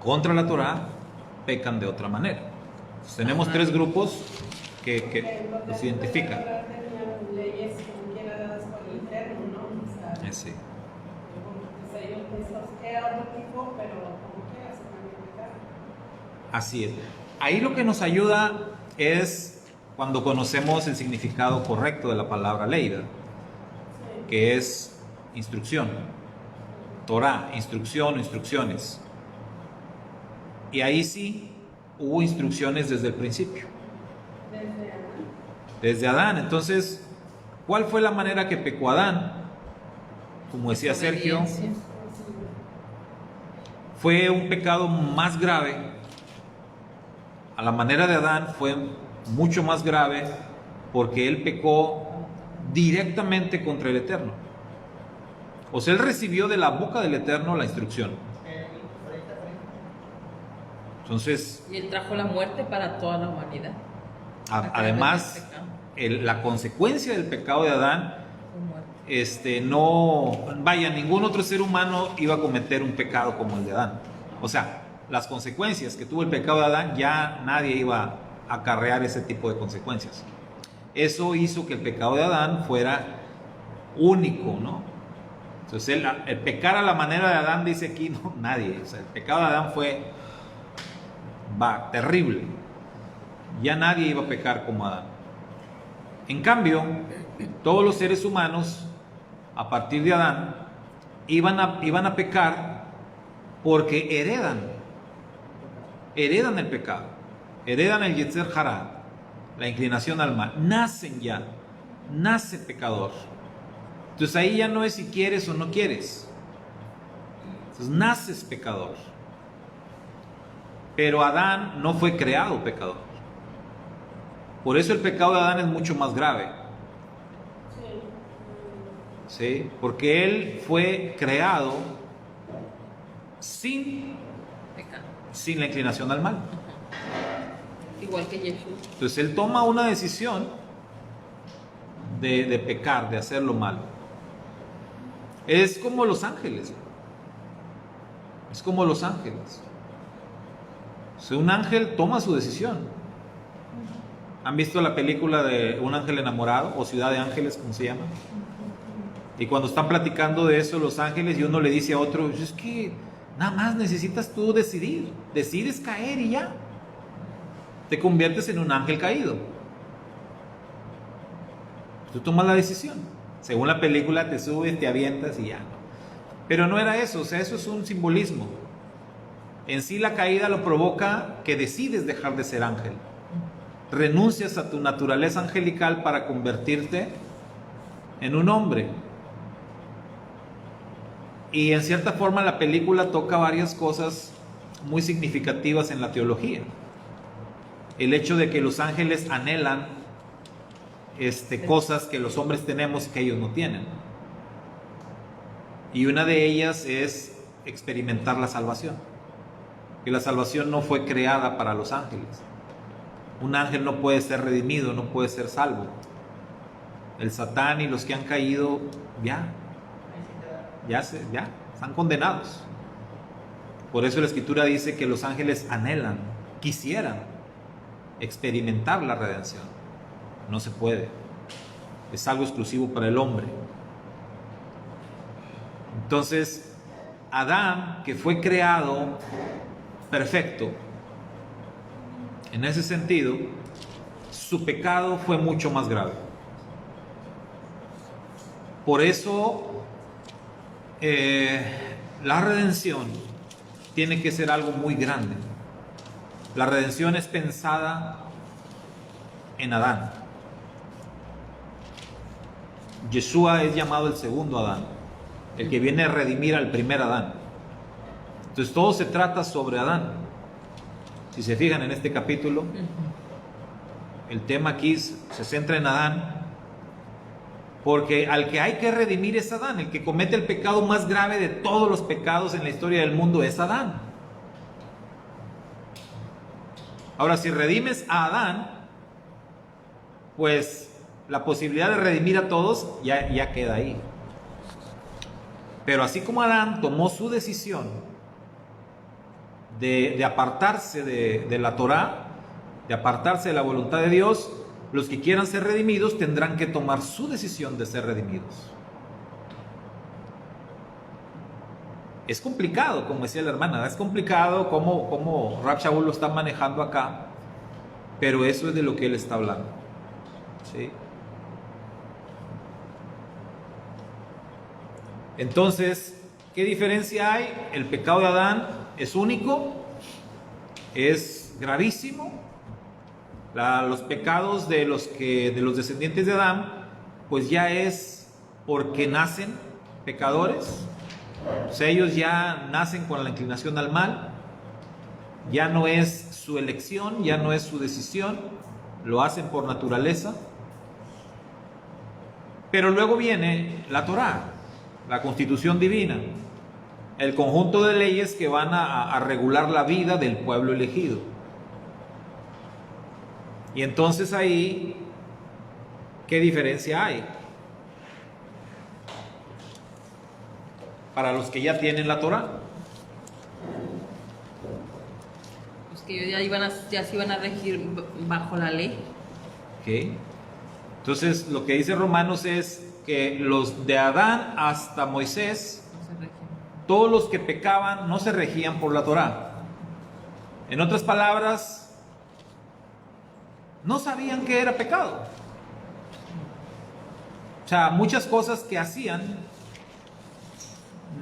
contra la Torá, pecan de otra manera. Entonces, tenemos 3 grupos que los identifican. Tenían leyes como quiera dadas por el Eterno, ¿no? O sea, Sí. pues ellos esos era otro tipo, pero como quiera se van a pecar. Así es. Ahí lo que nos ayuda es cuando conocemos el significado correcto de la palabra ley, ¿verdad? Que es instrucción. Torah, instrucción, instrucciones. Y ahí sí hubo instrucciones desde el principio. Desde Adán. Entonces, ¿cuál fue la manera que pecó Adán? Como decía Sergio, fue un pecado más grave. A la manera de Adán fue mucho más grave porque él pecó directamente contra el Eterno. O sea, él recibió de la boca del Eterno la instrucción. Entonces, Y él trajo la muerte para toda la humanidad. Además, la consecuencia del pecado de Adán, ningún otro ser humano iba a cometer un pecado como el de Adán. O sea, las consecuencias que tuvo el pecado de Adán, ya nadie iba a acarrear ese tipo de consecuencias. Eso hizo que el pecado de Adán fuera único, ¿no? Entonces, el pecar a la manera de Adán, dice aquí, no, nadie. O sea, el pecado de Adán fue terrible. Ya nadie iba a pecar como Adán. En cambio, todos los seres humanos, a partir de Adán, iban a pecar porque heredan el pecado, heredan el Yetzer Hara, la inclinación al mal. Nace pecador. Entonces ahí ya no es si quieres o no quieres. Entonces naces pecador. Pero Adán no fue creado pecador. Por eso el pecado de Adán es mucho más grave. ¿Sí? Porque él fue creado sin la inclinación al mal. Igual que Jesús. Entonces él toma una decisión de pecar, de hacer lo malo. Es como los ángeles. Es como los ángeles. O sea, un ángel toma su decisión. ¿Han visto la película de Un ángel enamorado o Ciudad de Ángeles, como se llama? Y cuando están platicando de eso los ángeles y uno le dice a otro, es que nada más necesitas tú decidir. Decides caer y ya. Te conviertes en un ángel caído. Tú tomas la decisión. Según la película te subes, te avientas y ya. Pero no era eso, o sea, eso es un simbolismo. En sí la caída lo provoca que decides dejar de ser ángel. Renuncias a tu naturaleza angelical para convertirte en un hombre. Y en cierta forma la película toca varias cosas muy significativas en la teología. El hecho de que los ángeles anhelan cosas que los hombres tenemos que ellos no tienen. Y una de ellas es experimentar la salvación. Que la salvación no fue creada para los ángeles. Un ángel no puede ser redimido, no puede ser salvo. El Satán y los que han caído ya están condenados. Por eso la Escritura dice que los ángeles anhelan, quisieran experimentar la redención. No se puede. Es algo exclusivo para el hombre. Entonces, Adán, que fue creado perfecto, en ese sentido, su pecado fue mucho más grave. Por eso, la redención tiene que ser algo muy grande. La redención es pensada en Adán. Yeshua es llamado el segundo Adán, el que viene a redimir al primer Adán. Entonces todo se trata sobre Adán. Si se fijan en este capítulo, el tema aquí se centra en Adán, porque al que hay que redimir es Adán. El que comete el pecado más grave de todos los pecados en la historia del mundo es Adán. Ahora, si redimes a Adán, pues la posibilidad de redimir a todos ya queda ahí. Pero así como Adán tomó su decisión de apartarse de la Torah, de apartarse de la voluntad de Dios, los que quieran ser redimidos tendrán que tomar su decisión de ser redimidos. Es complicado, como decía la hermana, es complicado cómo Rab Shaul lo está manejando acá, pero eso es de lo que él está hablando. ¿Sí? Entonces, ¿qué diferencia hay? El pecado de Adán es único, es gravísimo. Los pecados de los descendientes de Adán, pues ya es porque nacen pecadores. O sea, ellos ya nacen con la inclinación al mal. Ya no es su elección, ya no es su decisión, lo hacen por naturaleza. Pero luego viene la Torá, la constitución divina, el conjunto de leyes que van a regular la vida del pueblo elegido. Y entonces ahí, ¿qué diferencia hay? Para los que ya tienen la Torá. Pues que ellos ya se iban a regir bajo la ley. ¿Okay? Entonces, lo que dice Romanos es que los de Adán hasta Moisés, No se regían. todos los que pecaban no se regían por la Torá. En otras palabras, no sabían que era pecado. O sea, muchas cosas que hacían,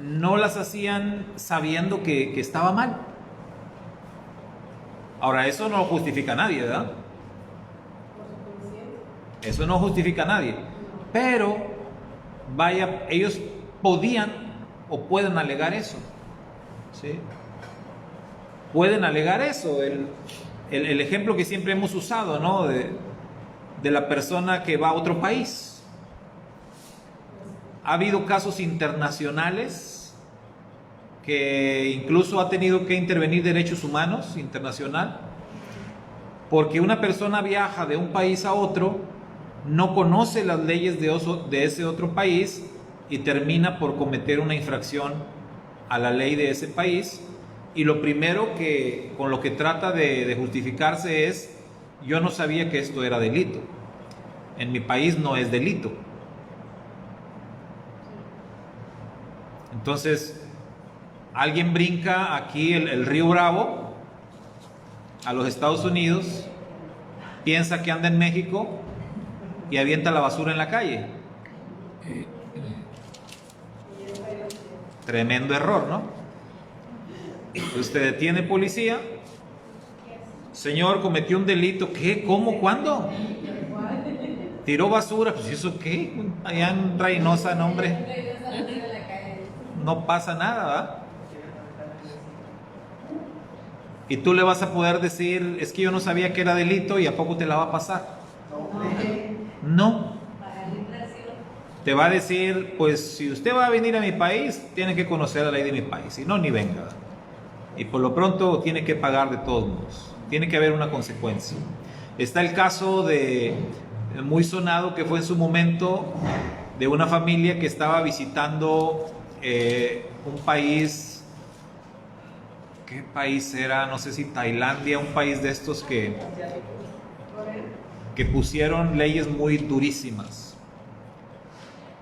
no las hacían sabiendo que estaba mal. Ahora, eso no justifica a nadie, ¿verdad? Eso no justifica a nadie. Pero, vaya, ellos podían o pueden alegar eso. ¿Sí? Pueden alegar eso. El ejemplo que siempre hemos usado, ¿no? De la persona que va a otro país. Ha habido casos internacionales que incluso ha tenido que intervenir derechos humanos internacional, porque una persona viaja de un país a otro, no conoce las leyes de ese otro país y termina por cometer una infracción a la ley de ese país, y lo primero con lo que trata de justificarse es: yo no sabía que esto era delito, en mi país no es delito. Entonces, alguien brinca aquí el río Bravo a los Estados Unidos, piensa que anda en México y avienta la basura en la calle. Tremendo error, ¿no? Usted detiene policía. Señor, cometió un delito. ¿Qué? ¿Cómo? ¿Cuándo? Tiró basura. Pues ¿eso qué? Allá en Reynosa, no, hombre. No pasa nada, ¿verdad? Y tú le vas a poder decir: es que yo no sabía que era delito, y ¿a poco te la va a pasar? No. Te va a decir: pues si usted va a venir a mi país, tiene que conocer la ley de mi país, si no, ni venga. Y por lo pronto tiene que pagar de todos modos. Tiene que haber una consecuencia. Está el caso muy sonado que fue en su momento, de una familia que estaba visitando un país. ¿Qué país era? No sé si Tailandia, un país de estos que pusieron leyes muy durísimas.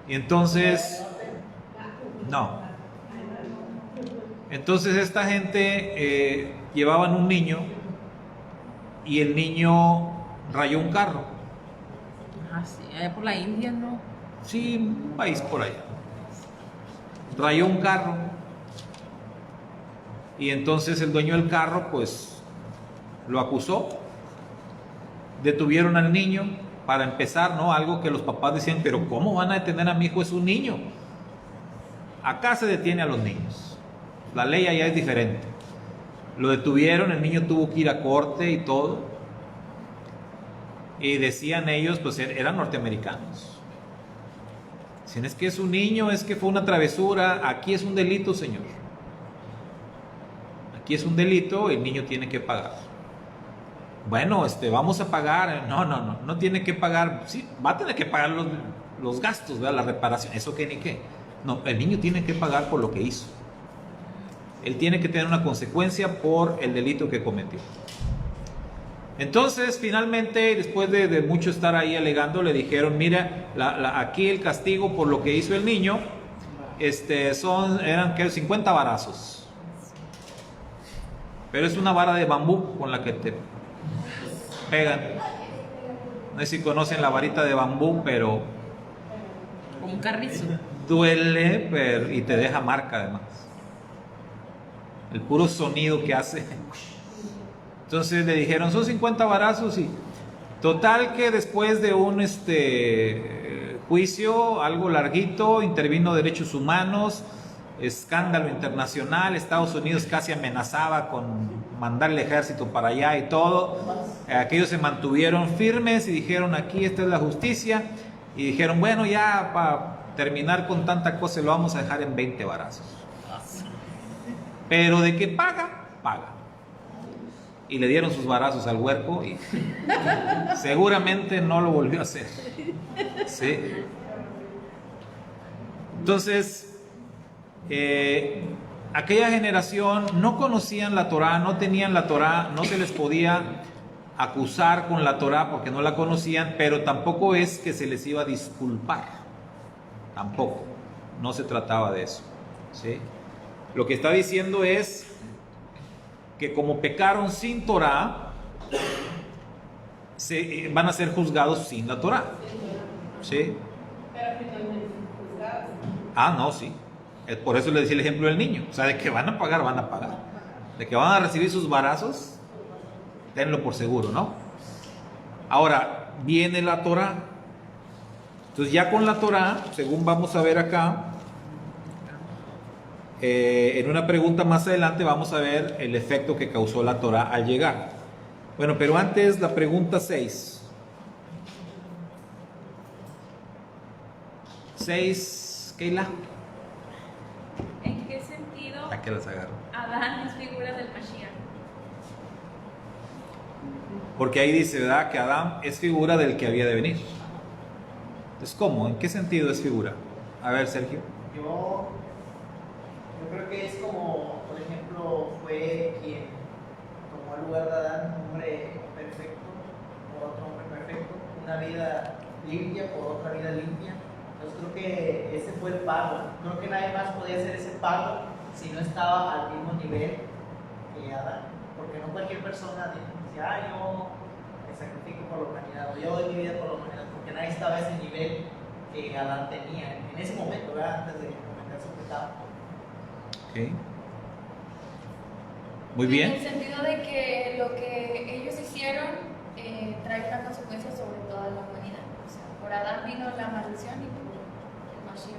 Y entonces, no. Entonces esta gente llevaban un niño, y el niño rayó un carro. Ah, sí, allá por la India, ¿no? Sí, un país por allá. Rayó un carro. Y entonces el dueño del carro, pues, lo acusó. Detuvieron al niño, para empezar, ¿no? Algo que los papás decían: pero ¿cómo van a detener a mi hijo? Es un niño. Acá se detiene a los niños. La ley allá es diferente. Lo detuvieron, el niño tuvo que ir a corte y todo. Y decían ellos, pues eran norteamericanos. Dicen: es que es un niño, es que fue una travesura. Aquí es un delito, señor. Aquí es un delito, el niño tiene que pagar. Bueno, vamos a pagar. No tiene que pagar. Sí, va a tener que pagar los gastos, ¿verdad? La reparación, eso que ni qué. No, el niño tiene que pagar por lo que hizo. Él tiene que tener una consecuencia por el delito que cometió. Entonces, finalmente, después de mucho estar ahí alegando, le dijeron: mira, aquí el castigo por lo que hizo el niño eran que 50 varazos. Pero es una vara de bambú con la que te pegan. No sé si conocen la varita de bambú, pero Como un carrizo. duele y te deja marca además. El puro sonido que hace. Entonces le dijeron, son 50 varazos y total que después de un juicio algo larguito, intervino Derechos Humanos, escándalo internacional, Estados Unidos casi amenazaba con mandar el ejército para allá y todo. Aquellos se mantuvieron firmes y dijeron, aquí esta es la justicia, y dijeron, bueno, ya para terminar con tanta cosa lo vamos a dejar en 20 varazos. Pero de que paga, paga. Y le dieron sus varazos al huerco y seguramente no lo volvió a hacer. ¿Sí? Entonces, aquella generación no conocían la Torá, no tenían la Torá, no se les podía acusar con la Torá porque no la conocían, pero tampoco es que se les iba a disculpar. Tampoco. No se trataba de eso. ¿Sí? Lo que está diciendo es que como pecaron sin Torá, van a ser juzgados sin la Torá. ¿Sí? Pero finalmente juzgados. Ah, no, sí. Por eso le decía el ejemplo del niño. O sea, de que van a pagar, van a pagar. De que van a recibir sus varazos, tenlo por seguro, ¿no? Ahora, viene la Torá. Entonces ya con la Torá, según vamos a ver acá, en una pregunta más adelante vamos a ver el efecto que causó la Torá al llegar. Bueno, pero antes la pregunta 6. 6, Keila. ¿En qué sentido ¿A qué las agarro? Adán es figura del Mashiach? Porque ahí dice, ¿verdad? Que Adán es figura del que había de venir. Entonces, ¿cómo? ¿En qué sentido es figura? A ver, Sergio. Yo creo que es como, por ejemplo, fue quien tomó el lugar de Adán, un hombre perfecto por otro hombre perfecto, una vida limpia por otra vida limpia. Entonces creo que ese fue el pago. Creo que nadie más podía hacer ese pago si no estaba al mismo nivel que Adán. Porque no cualquier persona dice, yo me sacrifico por la humanidad, o yo doy mi vida por la humanidad, porque nadie estaba a ese nivel que Adán tenía en ese momento, ¿verdad? Antes de cometer su pecado. Okay. Muy En bien. el sentido de que lo que ellos hicieron trae una consecuencia sobre toda la humanidad. O sea, por Adán vino la maldición y por el Mashiach.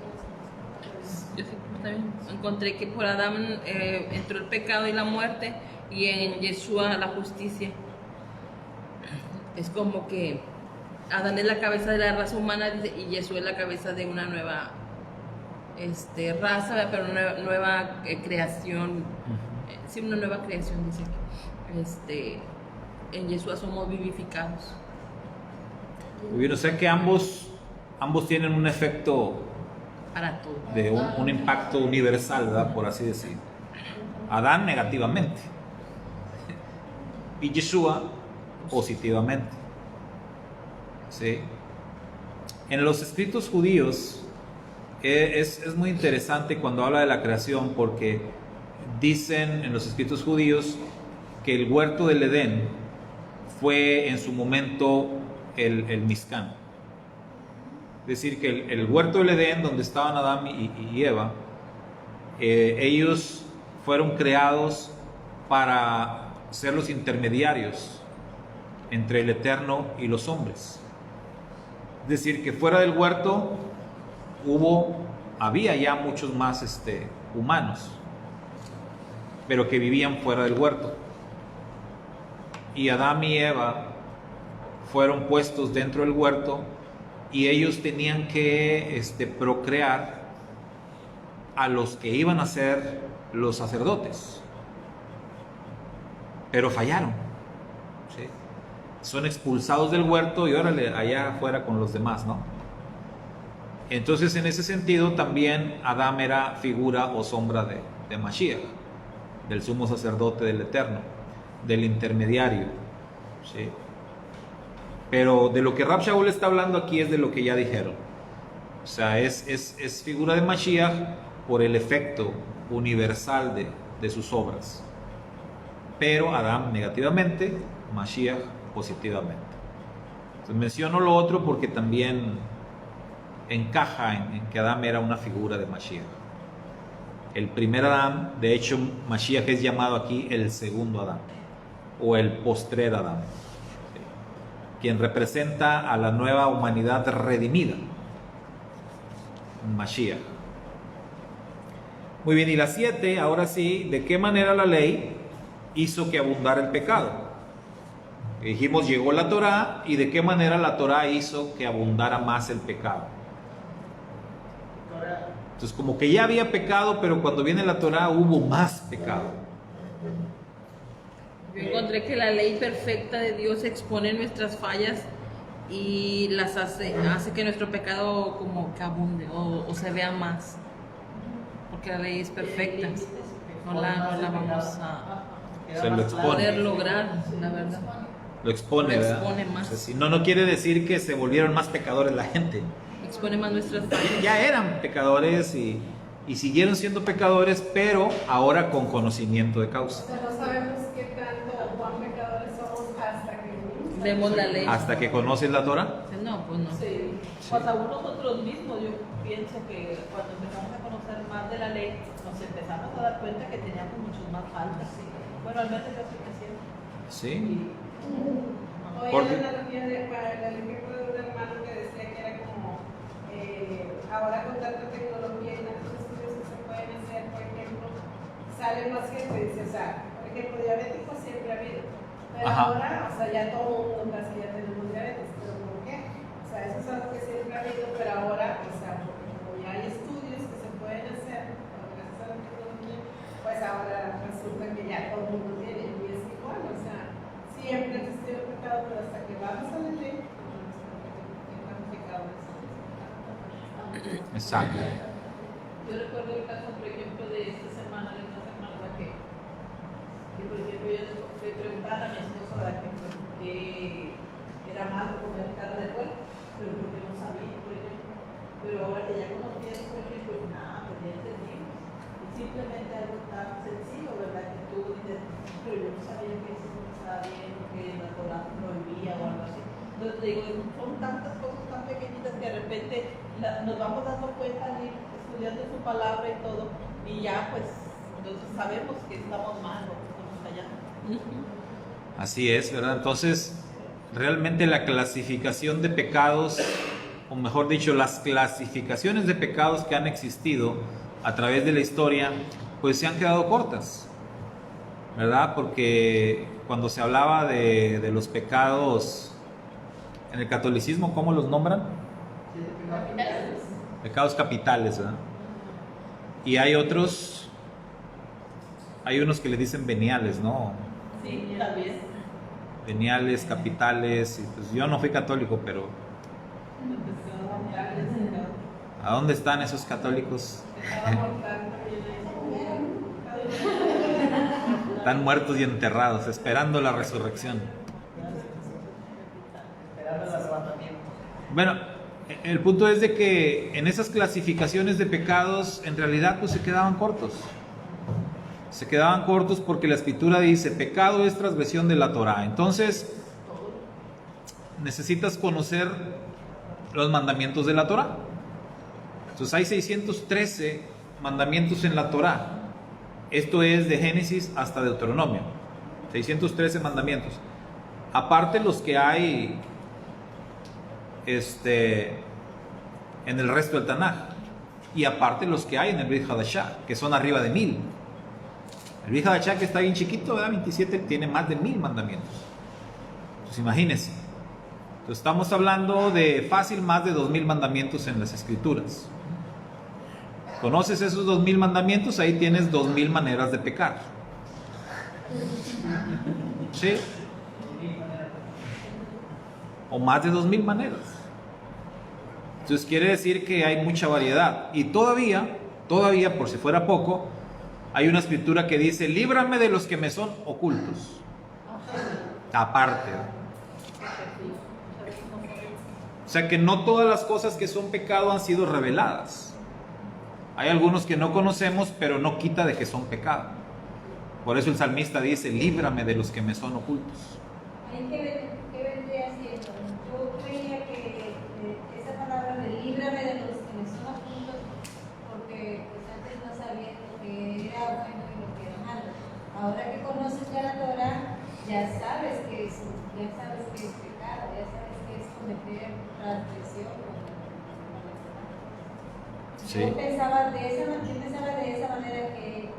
Yo sí, también encontré que por Adán entró el pecado y la muerte, y en Yeshua la justicia. Es como que Adán es la cabeza de la raza humana, dice, y Yeshua es la cabeza de una nueva raza, pero una nueva creación. Sí, una nueva creación, dice. En Yeshua somos vivificados. Muy bien, o sea que ambos tienen un efecto Para todo. de un impacto universal, ¿verdad? Por así decir. Adán negativamente y Yeshua positivamente. ¿Sí? En los escritos judíos es muy interesante cuando habla de la creación, porque dicen en los escritos judíos que el huerto del Edén fue en su momento el Mizcán. Es decir, que el huerto del Edén, donde estaban Adán y Eva, ellos fueron creados para ser los intermediarios entre el Eterno y los hombres. Es decir, que fuera del huerto había ya muchos más humanos, pero que vivían fuera del huerto. Y Adán y Eva fueron puestos dentro del huerto, y ellos tenían que procrear a los que iban a ser los sacerdotes, pero fallaron. ¿Sí? Son expulsados del huerto y órale, allá afuera con los demás, ¿no? Entonces, en ese sentido, también Adán era figura o sombra de Mashiach, del sumo sacerdote del Eterno, del intermediario. ¿Sí? Pero de lo que Rab Shaul está hablando aquí es de lo que ya dijeron. O sea, es figura de Mashiach por el efecto universal de sus obras. Pero Adán negativamente, Mashiach positivamente. Entonces menciono lo otro porque también encaja en que Adán era una figura de Mashiach. El primer Adán, de hecho Mashiach es llamado aquí el segundo Adán o el postrer Adán, ¿sí? Quien representa a la nueva humanidad redimida, Mashiach. Muy bien, y la 7, ahora sí, ¿de qué manera la ley hizo que abundara el pecado? Dijimos, llegó la Torá, y de qué manera la Torá hizo que abundara más el pecado. Entonces, como que ya había pecado, pero cuando viene la Torá hubo más pecado. Yo encontré que la ley perfecta de Dios expone nuestras fallas y las hace que nuestro pecado como que abunde o se vea más. Porque la ley es perfecta. No la vamos a Se lo expone. poder lograr, la verdad. Lo expone, Lo ¿verdad? expone más. O sea, si no quiere decir que se volvieron más pecadores la gente. Expone más nuestras fallas. Ya eran pecadores y siguieron siendo pecadores, pero ahora con conocimiento de causa. O sea, no sabemos qué tanto o cuán pecadores somos hasta que Vemos la ley. Hasta que conoces la Torah. No, pues no. Sí. Pues aún nosotros mismos, yo pienso que cuando empezamos a conocer más de la ley, nos empezamos a dar cuenta que teníamos muchos más faltas. ¿Sí? Bueno, al menos yo sí que siento. Sí. Oye, Porque- la analogía para el ejemplo de un hermano que decía que era como ahora con tanta tecnología y tantos estudios que se pueden hacer, por ejemplo, sale más gente, dice, o sea, por ejemplo, diabéticos siempre ha habido, pero Ajá. ahora, o sea, ya todo el mundo casi ya tenemos diabetes, pero ¿por qué? O sea, eso es algo que siempre ha habido, pero ahora, o sea, porque como ya hay estudios que se pueden hacer, gracias a la tecnología, pues ahora resulta que ya todo el mundo tiene, y es igual, o sea, siempre existió el pecado, pero hasta que vamos a la ley, no nos cuenta que tan pecado es. Exacto. Yo recuerdo el caso, por ejemplo, de esta semana, de una semana que por ejemplo, yo le preguntaba a mi esposo que por qué era malo comer carne de puerco, pero porque no sabía, por ejemplo. Pero ahora que ya conocías, por ejemplo, nada, pues ya entendimos. Y simplemente algo tan sencillo, ¿verdad? Que tú dices, pero yo no sabía que eso no estaba bien, que la Torah prohibía o algo así. Entonces te digo, son tantas cosas tan pequeñitas que de repente nos vamos dando cuenta al ir estudiando su palabra y todo, y ya pues entonces sabemos que estamos mal o que estamos fallando. Así es, ¿verdad? Entonces, realmente la clasificación de pecados, o mejor dicho, las clasificaciones de pecados que han existido a través de la historia, pues se han quedado cortas, ¿verdad? Porque cuando se hablaba de los pecados en el catolicismo, ¿cómo los nombran? Pecados capitales, ¿verdad? Y hay otros, hay unos que le dicen veniales, ¿no? Sí, tal vez. Veniales, capitales, y pues yo no fui católico, pero ¿a dónde están esos católicos? Están muertos y enterrados, esperando la resurrección. Esperando el arrebatamiento. Bueno, el punto es de que en esas clasificaciones de pecados, en realidad pues se quedaban cortos. Se quedaban cortos porque la Escritura dice, pecado es transgresión de la Torá. Entonces, necesitas conocer los mandamientos de la Torá. Entonces hay 613 mandamientos en la Torá. Esto es de Génesis hasta Deuteronomio. 613 mandamientos. Aparte los que hay en el resto del Tanaj. Y aparte los que hay en el Brit Hadashah, que son arriba de 1000. El Brit Hadashah, que está bien chiquito, ¿verdad? 27, tiene más de 1000 mandamientos. Entonces imagínense. Entonces, estamos hablando de fácil más de 2000 mandamientos en las Escrituras. ¿Conoces esos 2000 mandamientos? Ahí tienes 2000 maneras de pecar. ¿Sí? O más de 2000 maneras. Entonces quiere decir que hay mucha variedad. Y todavía, por si fuera poco, hay una escritura que dice, líbrame de los que me son ocultos. Aparte. O sea que no todas las cosas que son pecado han sido reveladas. Hay algunos que no conocemos, pero no quita de que son pecado. Por eso el salmista dice, líbrame de los que me son ocultos. Ahí qué vendría siendo. Yo creía que esa palabra de líbrame de los que me son ocultos, porque pues antes no sabía lo que era bueno y lo que era malo. Ahora que conoces ya la Torah, ya sabes que es pecado, ya sabes que es cometer transgresión. Sí. Yo pensaba de esa manera que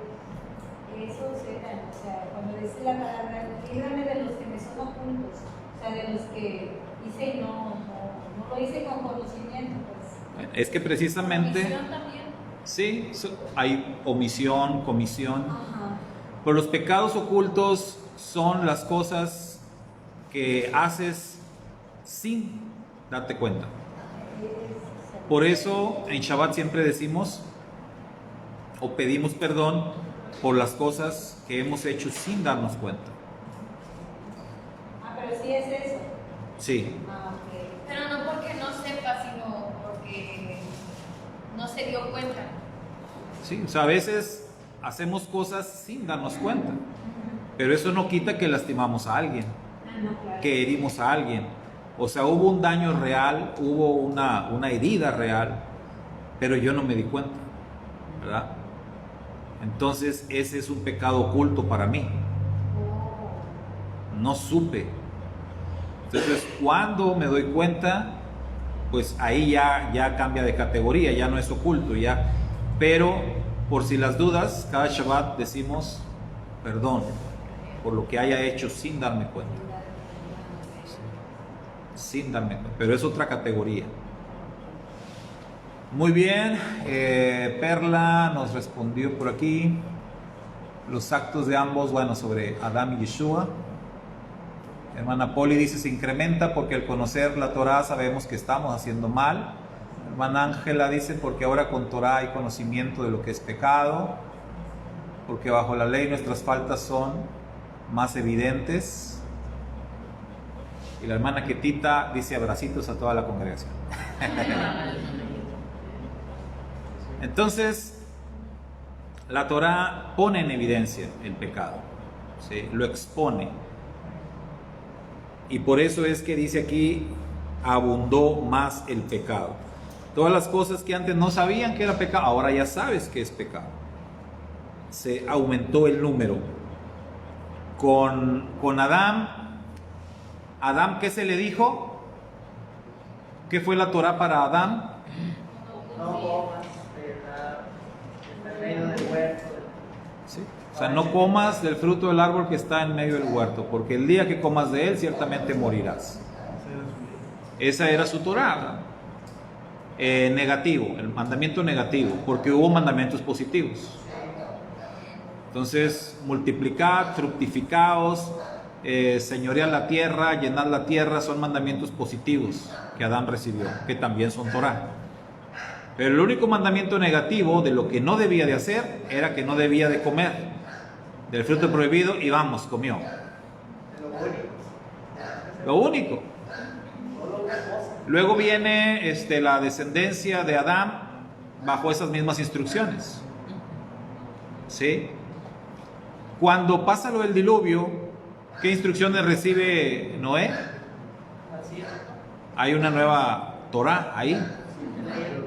eso será, o sea, cuando dice la palabra, líbrame de los que me son ocultos, o sea, de los que hice y no lo hice con conocimiento, pues. Es que precisamente, Omisión también. sí, hay omisión, comisión. Ajá. Pero los pecados ocultos son las cosas que haces sin darte cuenta. Por eso en Shabbat siempre decimos o pedimos perdón por las cosas que hemos hecho sin darnos cuenta. Ah, pero sí es eso. Sí, Ah, ok. Pero no porque no sepa, sino porque no se dio cuenta. sí, o sea, a veces hacemos cosas sin darnos cuenta, pero eso no quita que lastimamos a alguien, Ah, no, claro. que herimos a alguien. O sea, hubo un daño real, hubo una herida real, pero yo no me di cuenta, ¿verdad? Entonces ese es un pecado oculto para mí. No supe. Entonces cuando me doy cuenta, pues ahí ya cambia de categoría, ya no es oculto, ya. Pero por si las dudas, cada Shabbat decimos perdón por lo que haya hecho sin darme cuenta. Sin darme cuenta, pero es otra categoría. Muy bien, Perla nos respondió por aquí los actos de ambos, bueno, sobre Adán y Yeshua. Hermana Poli dice, se incrementa porque al conocer la Torah sabemos que estamos haciendo mal. Hermana Ángela dice, porque ahora con Torah hay conocimiento de lo que es pecado, porque bajo la ley nuestras faltas son más evidentes. Y la hermana Ketita dice, abracitos a toda la congregación. Entonces, la Torah pone en evidencia el pecado, ¿sí? Lo expone. Y por eso es que dice aquí, abundó más el pecado. Todas las cosas que antes no sabían que era pecado, ahora ya sabes que es pecado. Se aumentó el número. Con Adán, ¿qué se le dijo? ¿Qué fue la Torah para Adán? No comas en medio del huerto. ¿Sí? O sea, no comas del fruto del árbol que está en medio del huerto, porque el día que comas de él ciertamente morirás. Esa era su Torah, ¿verdad? Negativo, el mandamiento negativo, porque hubo mandamientos positivos. Entonces, multiplicad, fructificaos, señoread la tierra, llenad la tierra, son mandamientos positivos que Adán recibió, que también son Torah. Pero el único mandamiento negativo de lo que no debía de hacer era que no debía de comer del fruto prohibido y vamos, comió. Lo único. Luego viene la descendencia de Adán bajo esas mismas instrucciones. ¿Sí? Cuando pasa lo del diluvio, ¿qué instrucciones recibe Noé? Hay una nueva Torah ahí.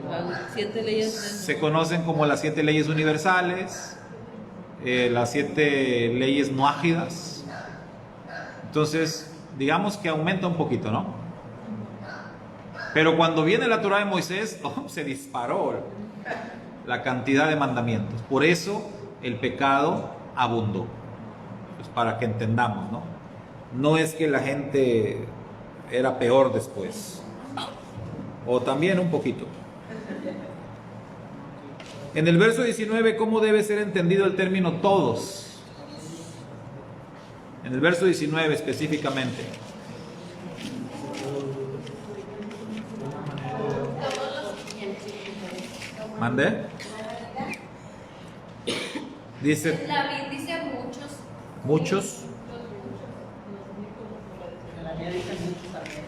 Las 7 leyes Se conocen como las 7 leyes universales, las 7 leyes noágidas. Entonces, digamos que aumenta un poquito, ¿no? Pero cuando viene la Torah de Moisés, se disparó la cantidad de mandamientos. Por eso el pecado abundó. Pues para que entendamos, ¿no? No es que la gente era peor después. O también un poquito. En el verso 19, ¿cómo debe ser entendido el término todos? En el verso 19 específicamente. ¿Mandé? Dice David dice muchos. muchos. En la mía dice muchos también.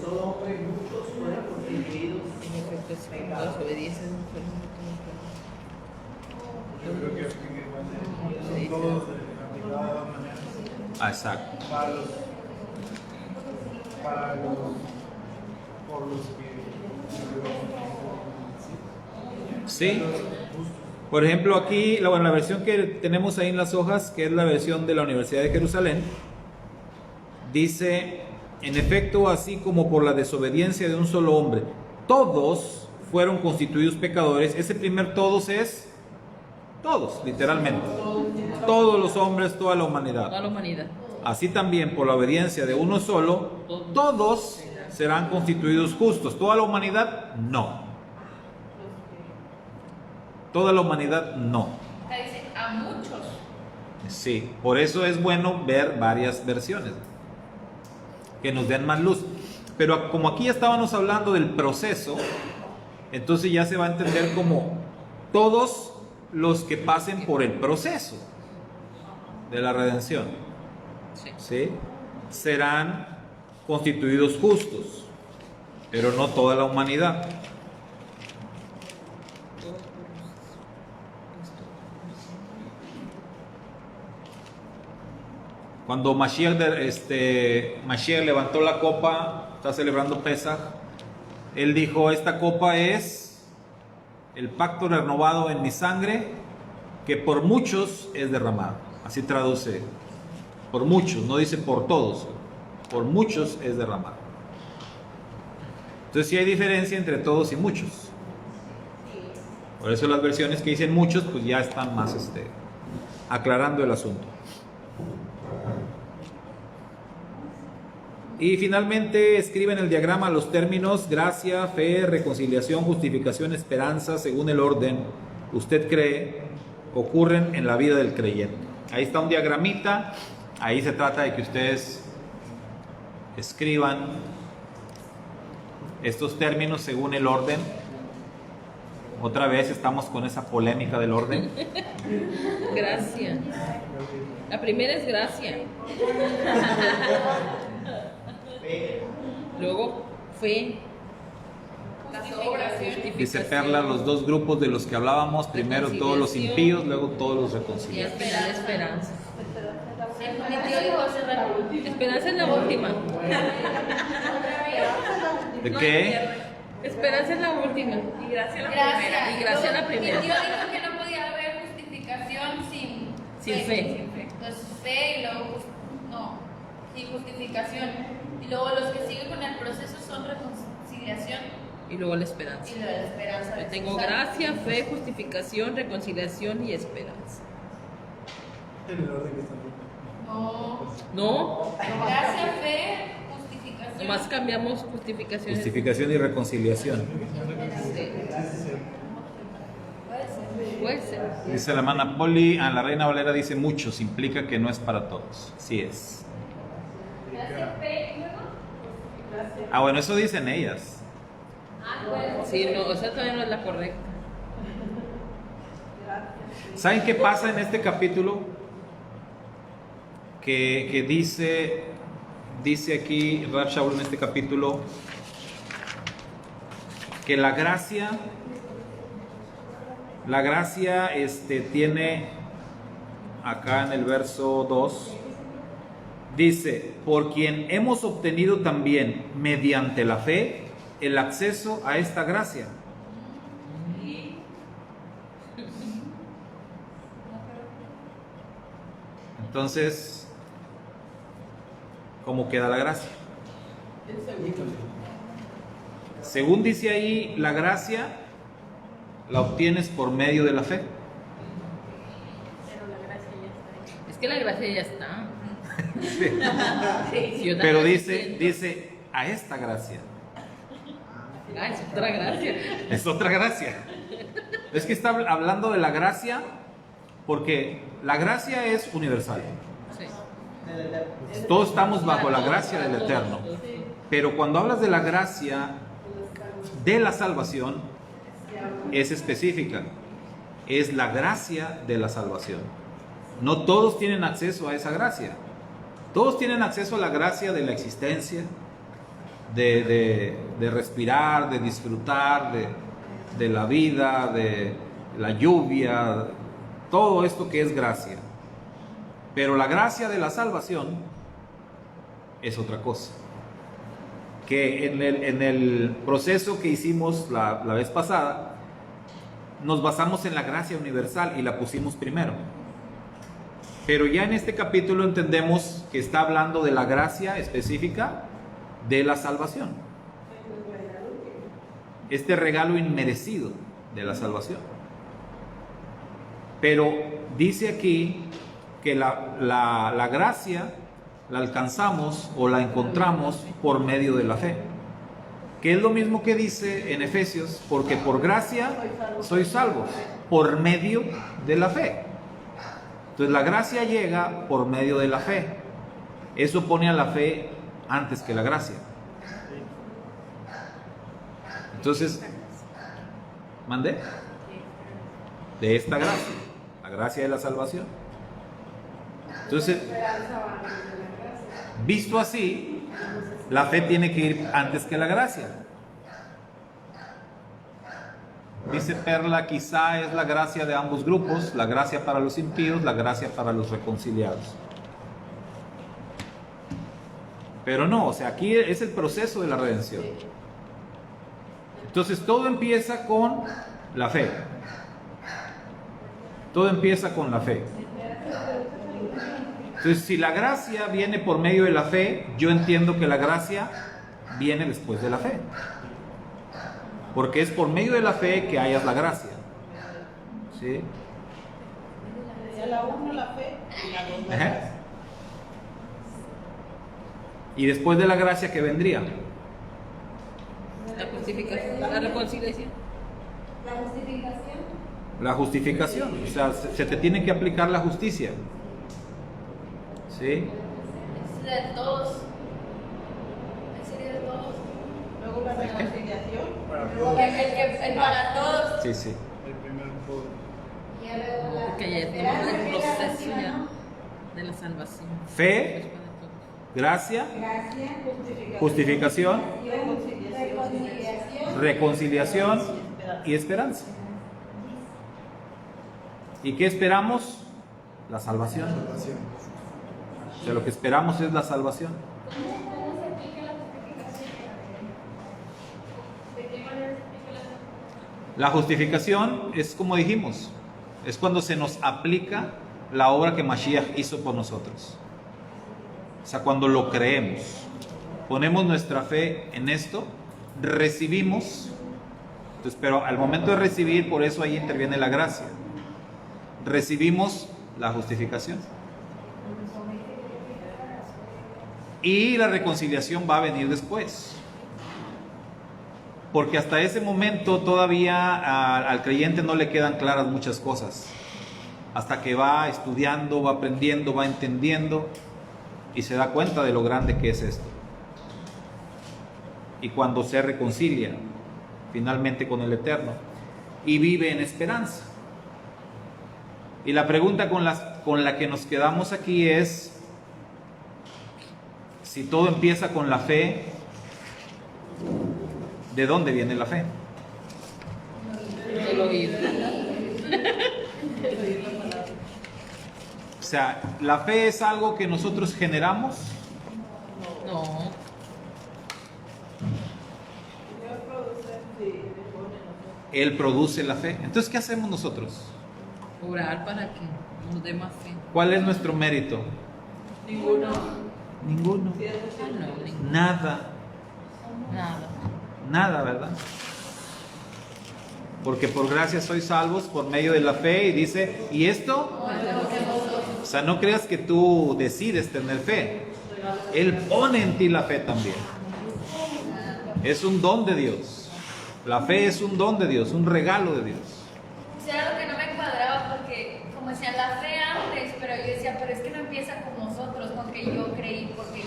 solo hombre muchos fueron constituidos pecados. Yo creo que son todos aplicados de manera. Ah, exacto. Por los que Sí. Por ejemplo, aquí, bueno, la versión que tenemos ahí en las hojas, que es la versión de la Universidad de Jerusalén, dice, en efecto, así como por la desobediencia de un solo hombre, todos fueron constituidos pecadores. Ese primer todos es todos, literalmente. Todos los hombres, toda la humanidad. Toda la humanidad. Así también, por la obediencia de uno solo, todos serán constituidos justos. ¿Toda la humanidad? No. Toda la humanidad no. Acá dice a muchos. Sí, por eso es bueno ver varias versiones que nos den más luz. Pero como aquí ya estábamos hablando del proceso, entonces ya se va a entender como todos los que pasen por el proceso de la redención, ¿sí? Serán constituidos justos, pero no toda la humanidad. Cuando Mashiach levantó la copa, está celebrando Pesaj, él dijo, esta copa es el pacto renovado en mi sangre, que por muchos es derramado. Así traduce, por muchos, no dice por todos, por muchos es derramado. Entonces sí hay diferencia entre todos y muchos. Por eso las versiones que dicen muchos, pues ya están más aclarando el asunto. Y finalmente escribe en el diagrama los términos gracia, fe, reconciliación, justificación, esperanza, según el orden usted cree ocurren en la vida del creyente. Ahí está un diagramita, ahí se trata de que ustedes escriban estos términos según el orden. Otra vez estamos con esa polémica del orden. Gracia. La primera es gracia. Luego fe. Las obras. Dice Perla, los dos grupos de los que hablábamos, primero todos los impíos, luego todos los Y reconciliados. esperanza. Mi tío dijo hace rato. Esperanza es la última. ¿De qué? Esperanza es la última. Y gracia la Gracia. primera. Y gracia la primera. Mi tío dijo que no podía haber justificación sin fe. Entonces fe y luego sin justificación. Y luego los que siguen con el proceso son reconciliación Y luego la esperanza. y la esperanza. Yo tengo gracia, fe, justificación, reconciliación y esperanza. en el orden que está aquí. ¿No? Gracia, fe, justificación. Nomás cambiamos justificación. Justificación y reconciliación. Puede ser. Dice la hermana Poli, la Reina Valera dice muchos, implica que no es para todos. Sí es. Gracia, fe y luego. Bueno, eso dicen ellas. Sí, no, o sea, todavía no es la correcta. ¿Saben qué pasa en este capítulo? Que dice aquí Rav Shaul en este capítulo que la gracia tiene acá en el verso 2, dice, por quien hemos obtenido también mediante la fe el acceso a esta gracia. Entonces, ¿cómo queda la gracia? Según dice ahí, la gracia la obtienes por medio de la fe. Es que la gracia ya está. Sí. Si yo Pero también dice a esta gracia. Es otra gracia. Es otra gracia. Es que está hablando de la gracia porque la gracia es universal. Sí. Todos estamos bajo la gracia del Eterno. Pero cuando hablas de la gracia de la salvación, es específica. Es la gracia de la salvación. No todos tienen acceso a esa gracia. Todos tienen acceso a la gracia de la existencia, de respirar, de disfrutar de la vida, de la lluvia, todo esto que es gracia. Pero la gracia de la salvación es otra cosa. Que en el proceso que hicimos la vez pasada, nos basamos en la gracia universal y la pusimos primero. Pero ya en este capítulo entendemos que está hablando de la gracia específica de la salvación. Este regalo inmerecido de la salvación. Pero dice aquí que la gracia la alcanzamos o la encontramos por medio de la fe. Que es lo mismo que dice en Efesios, porque por gracia sois salvos, por medio de la fe. Entonces la gracia llega por medio de la fe. Eso pone a la fe antes que la gracia. Entonces, ¿mandé? De esta gracia, la gracia de la salvación. Entonces, visto así, la fe tiene que ir antes que la gracia. Dice Perla, quizá es la gracia de ambos grupos, la gracia para los impíos, la gracia para los reconciliados. Pero no, o sea, aquí es el proceso de la redención. Entonces todo empieza con la fe. Todo empieza con la fe. Entonces, si la gracia viene por medio de la fe, yo entiendo que la gracia viene después de la fe. Porque es por medio de la fe que hayas la gracia. ¿Sí? La 1 la fe y la 2 la Ajá. gracia. Y después de la gracia, ¿qué vendría? La justificación, la reconciliación. La justificación. La justificación. O sea, se te tiene que aplicar la justicia. ¿Sí? Es de todos. Sería de todos. Luego la reconciliación. Para El todos. para todos. Sí, sí. El primer poder. Y ya luego la Porque ya esperanza, estamos en el que es la proceso gracia, ya ¿no? de la salvación. Fe, Después de todo. gracia, Gracia, justificación, reconciliación. reconciliación y esperanza. ¿Y qué esperamos? La salvación. Salvación. O sea, lo que esperamos es la salvación. ¿Cómo se aplica la justificación? ¿De qué manera se aplica la La justificación es como dijimos, es cuando se nos aplica la obra que Mashiach hizo por nosotros. O sea, cuando lo creemos, ponemos nuestra fe en esto, recibimos. Entonces, pero al momento de recibir, por eso ahí interviene la gracia. Recibimos la justificación. Y la reconciliación va a venir después. Porque hasta ese momento todavía al creyente no le quedan claras muchas cosas. Hasta que va estudiando, va aprendiendo, va entendiendo y se da cuenta de lo grande que es esto. Y cuando se reconcilia finalmente con el Eterno y vive en esperanza. Y la pregunta con la que nos quedamos aquí es, si todo empieza con la fe, ¿de dónde viene la fe? El oído. O sea, ¿la fe es algo que nosotros generamos? No. Dios produce, sí, le pone nosotros. Él produce la fe. Entonces, ¿qué hacemos nosotros? Orar para que nos dé más fe. ¿Cuál es nuestro mérito? Ninguno. Ninguno. Sí, es decir, Ah, no, ninguno. Nada. Nada. Nada, ¿verdad? Porque por gracia sois salvos por medio de la fe. Y dice, ¿y esto? O sea, no creas que tú decides tener fe. Él pone en ti la fe también. Es un don de Dios. La fe es un don de Dios, un regalo de Dios. O sea, era lo que no me cuadraba porque, como decía, la fe antes, pero yo decía, pero es que no empieza con nosotros, con que yo creí, porque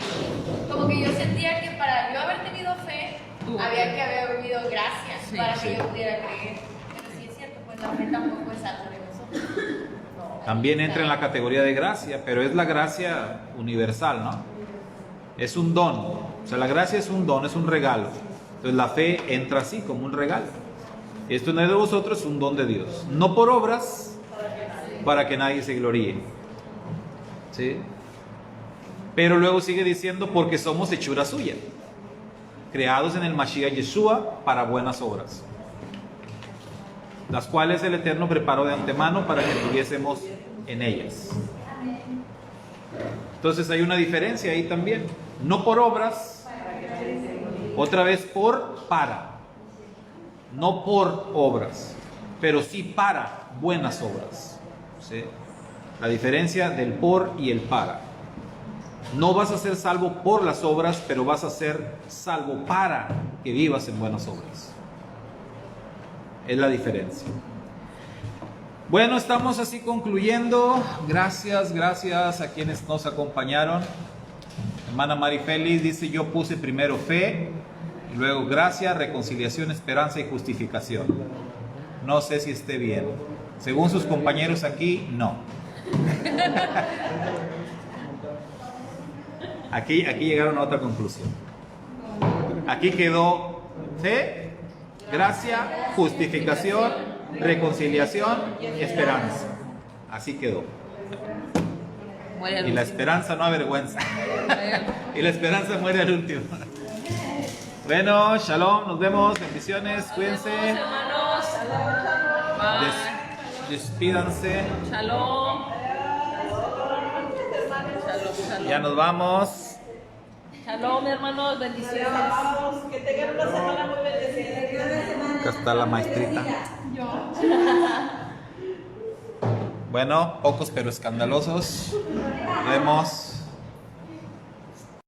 como que yo sentía que para yo haber tenido fe, había que haber vivido gracia Sí, para sí. que yo pudiera creer. Pero sí es cierto, pues la fe tampoco es algo de nosotros. También entra en la categoría de gracia, pero es la gracia universal, ¿no? Es un don. O sea, la gracia es un don, es un regalo. Entonces la fe entra así, como un regalo. Esto no es de vosotros, es un don de Dios. No por obras, para que nadie se gloríe. ¿Sí? Pero luego sigue diciendo, porque somos hechura suya, creados en el Mashiach Yeshua para buenas obras, las cuales el Eterno preparó de antemano para que estuviésemos en ellas. Entonces hay una diferencia ahí también. No por obras, otra vez para. No por obras, pero sí para buenas obras. ¿Sí? La diferencia del por y el para. No vas a ser salvo por las obras, pero vas a ser salvo para que vivas en buenas obras. Es la diferencia. Bueno, estamos así concluyendo. Gracias a quienes nos acompañaron. Hermana Marifeli dice, yo puse primero fe, y luego gracia, reconciliación, esperanza y justificación. No sé si esté bien. Según sus compañeros aquí, no. Aquí llegaron a otra conclusión. Aquí quedó fe, gracia, justificación, reconciliación, esperanza. Así quedó. Y la esperanza no avergüenza. Y la esperanza muere al último. Bueno, shalom, nos vemos, bendiciones, cuídense. Hermanos, Despídanse. shalom. Ya nos vamos. Shalom, hermanos, bendiciones. Vamos, que tengan una semana muy bendecida. Acá está la maestrita. Bueno, pocos pero escandalosos. Nos vemos.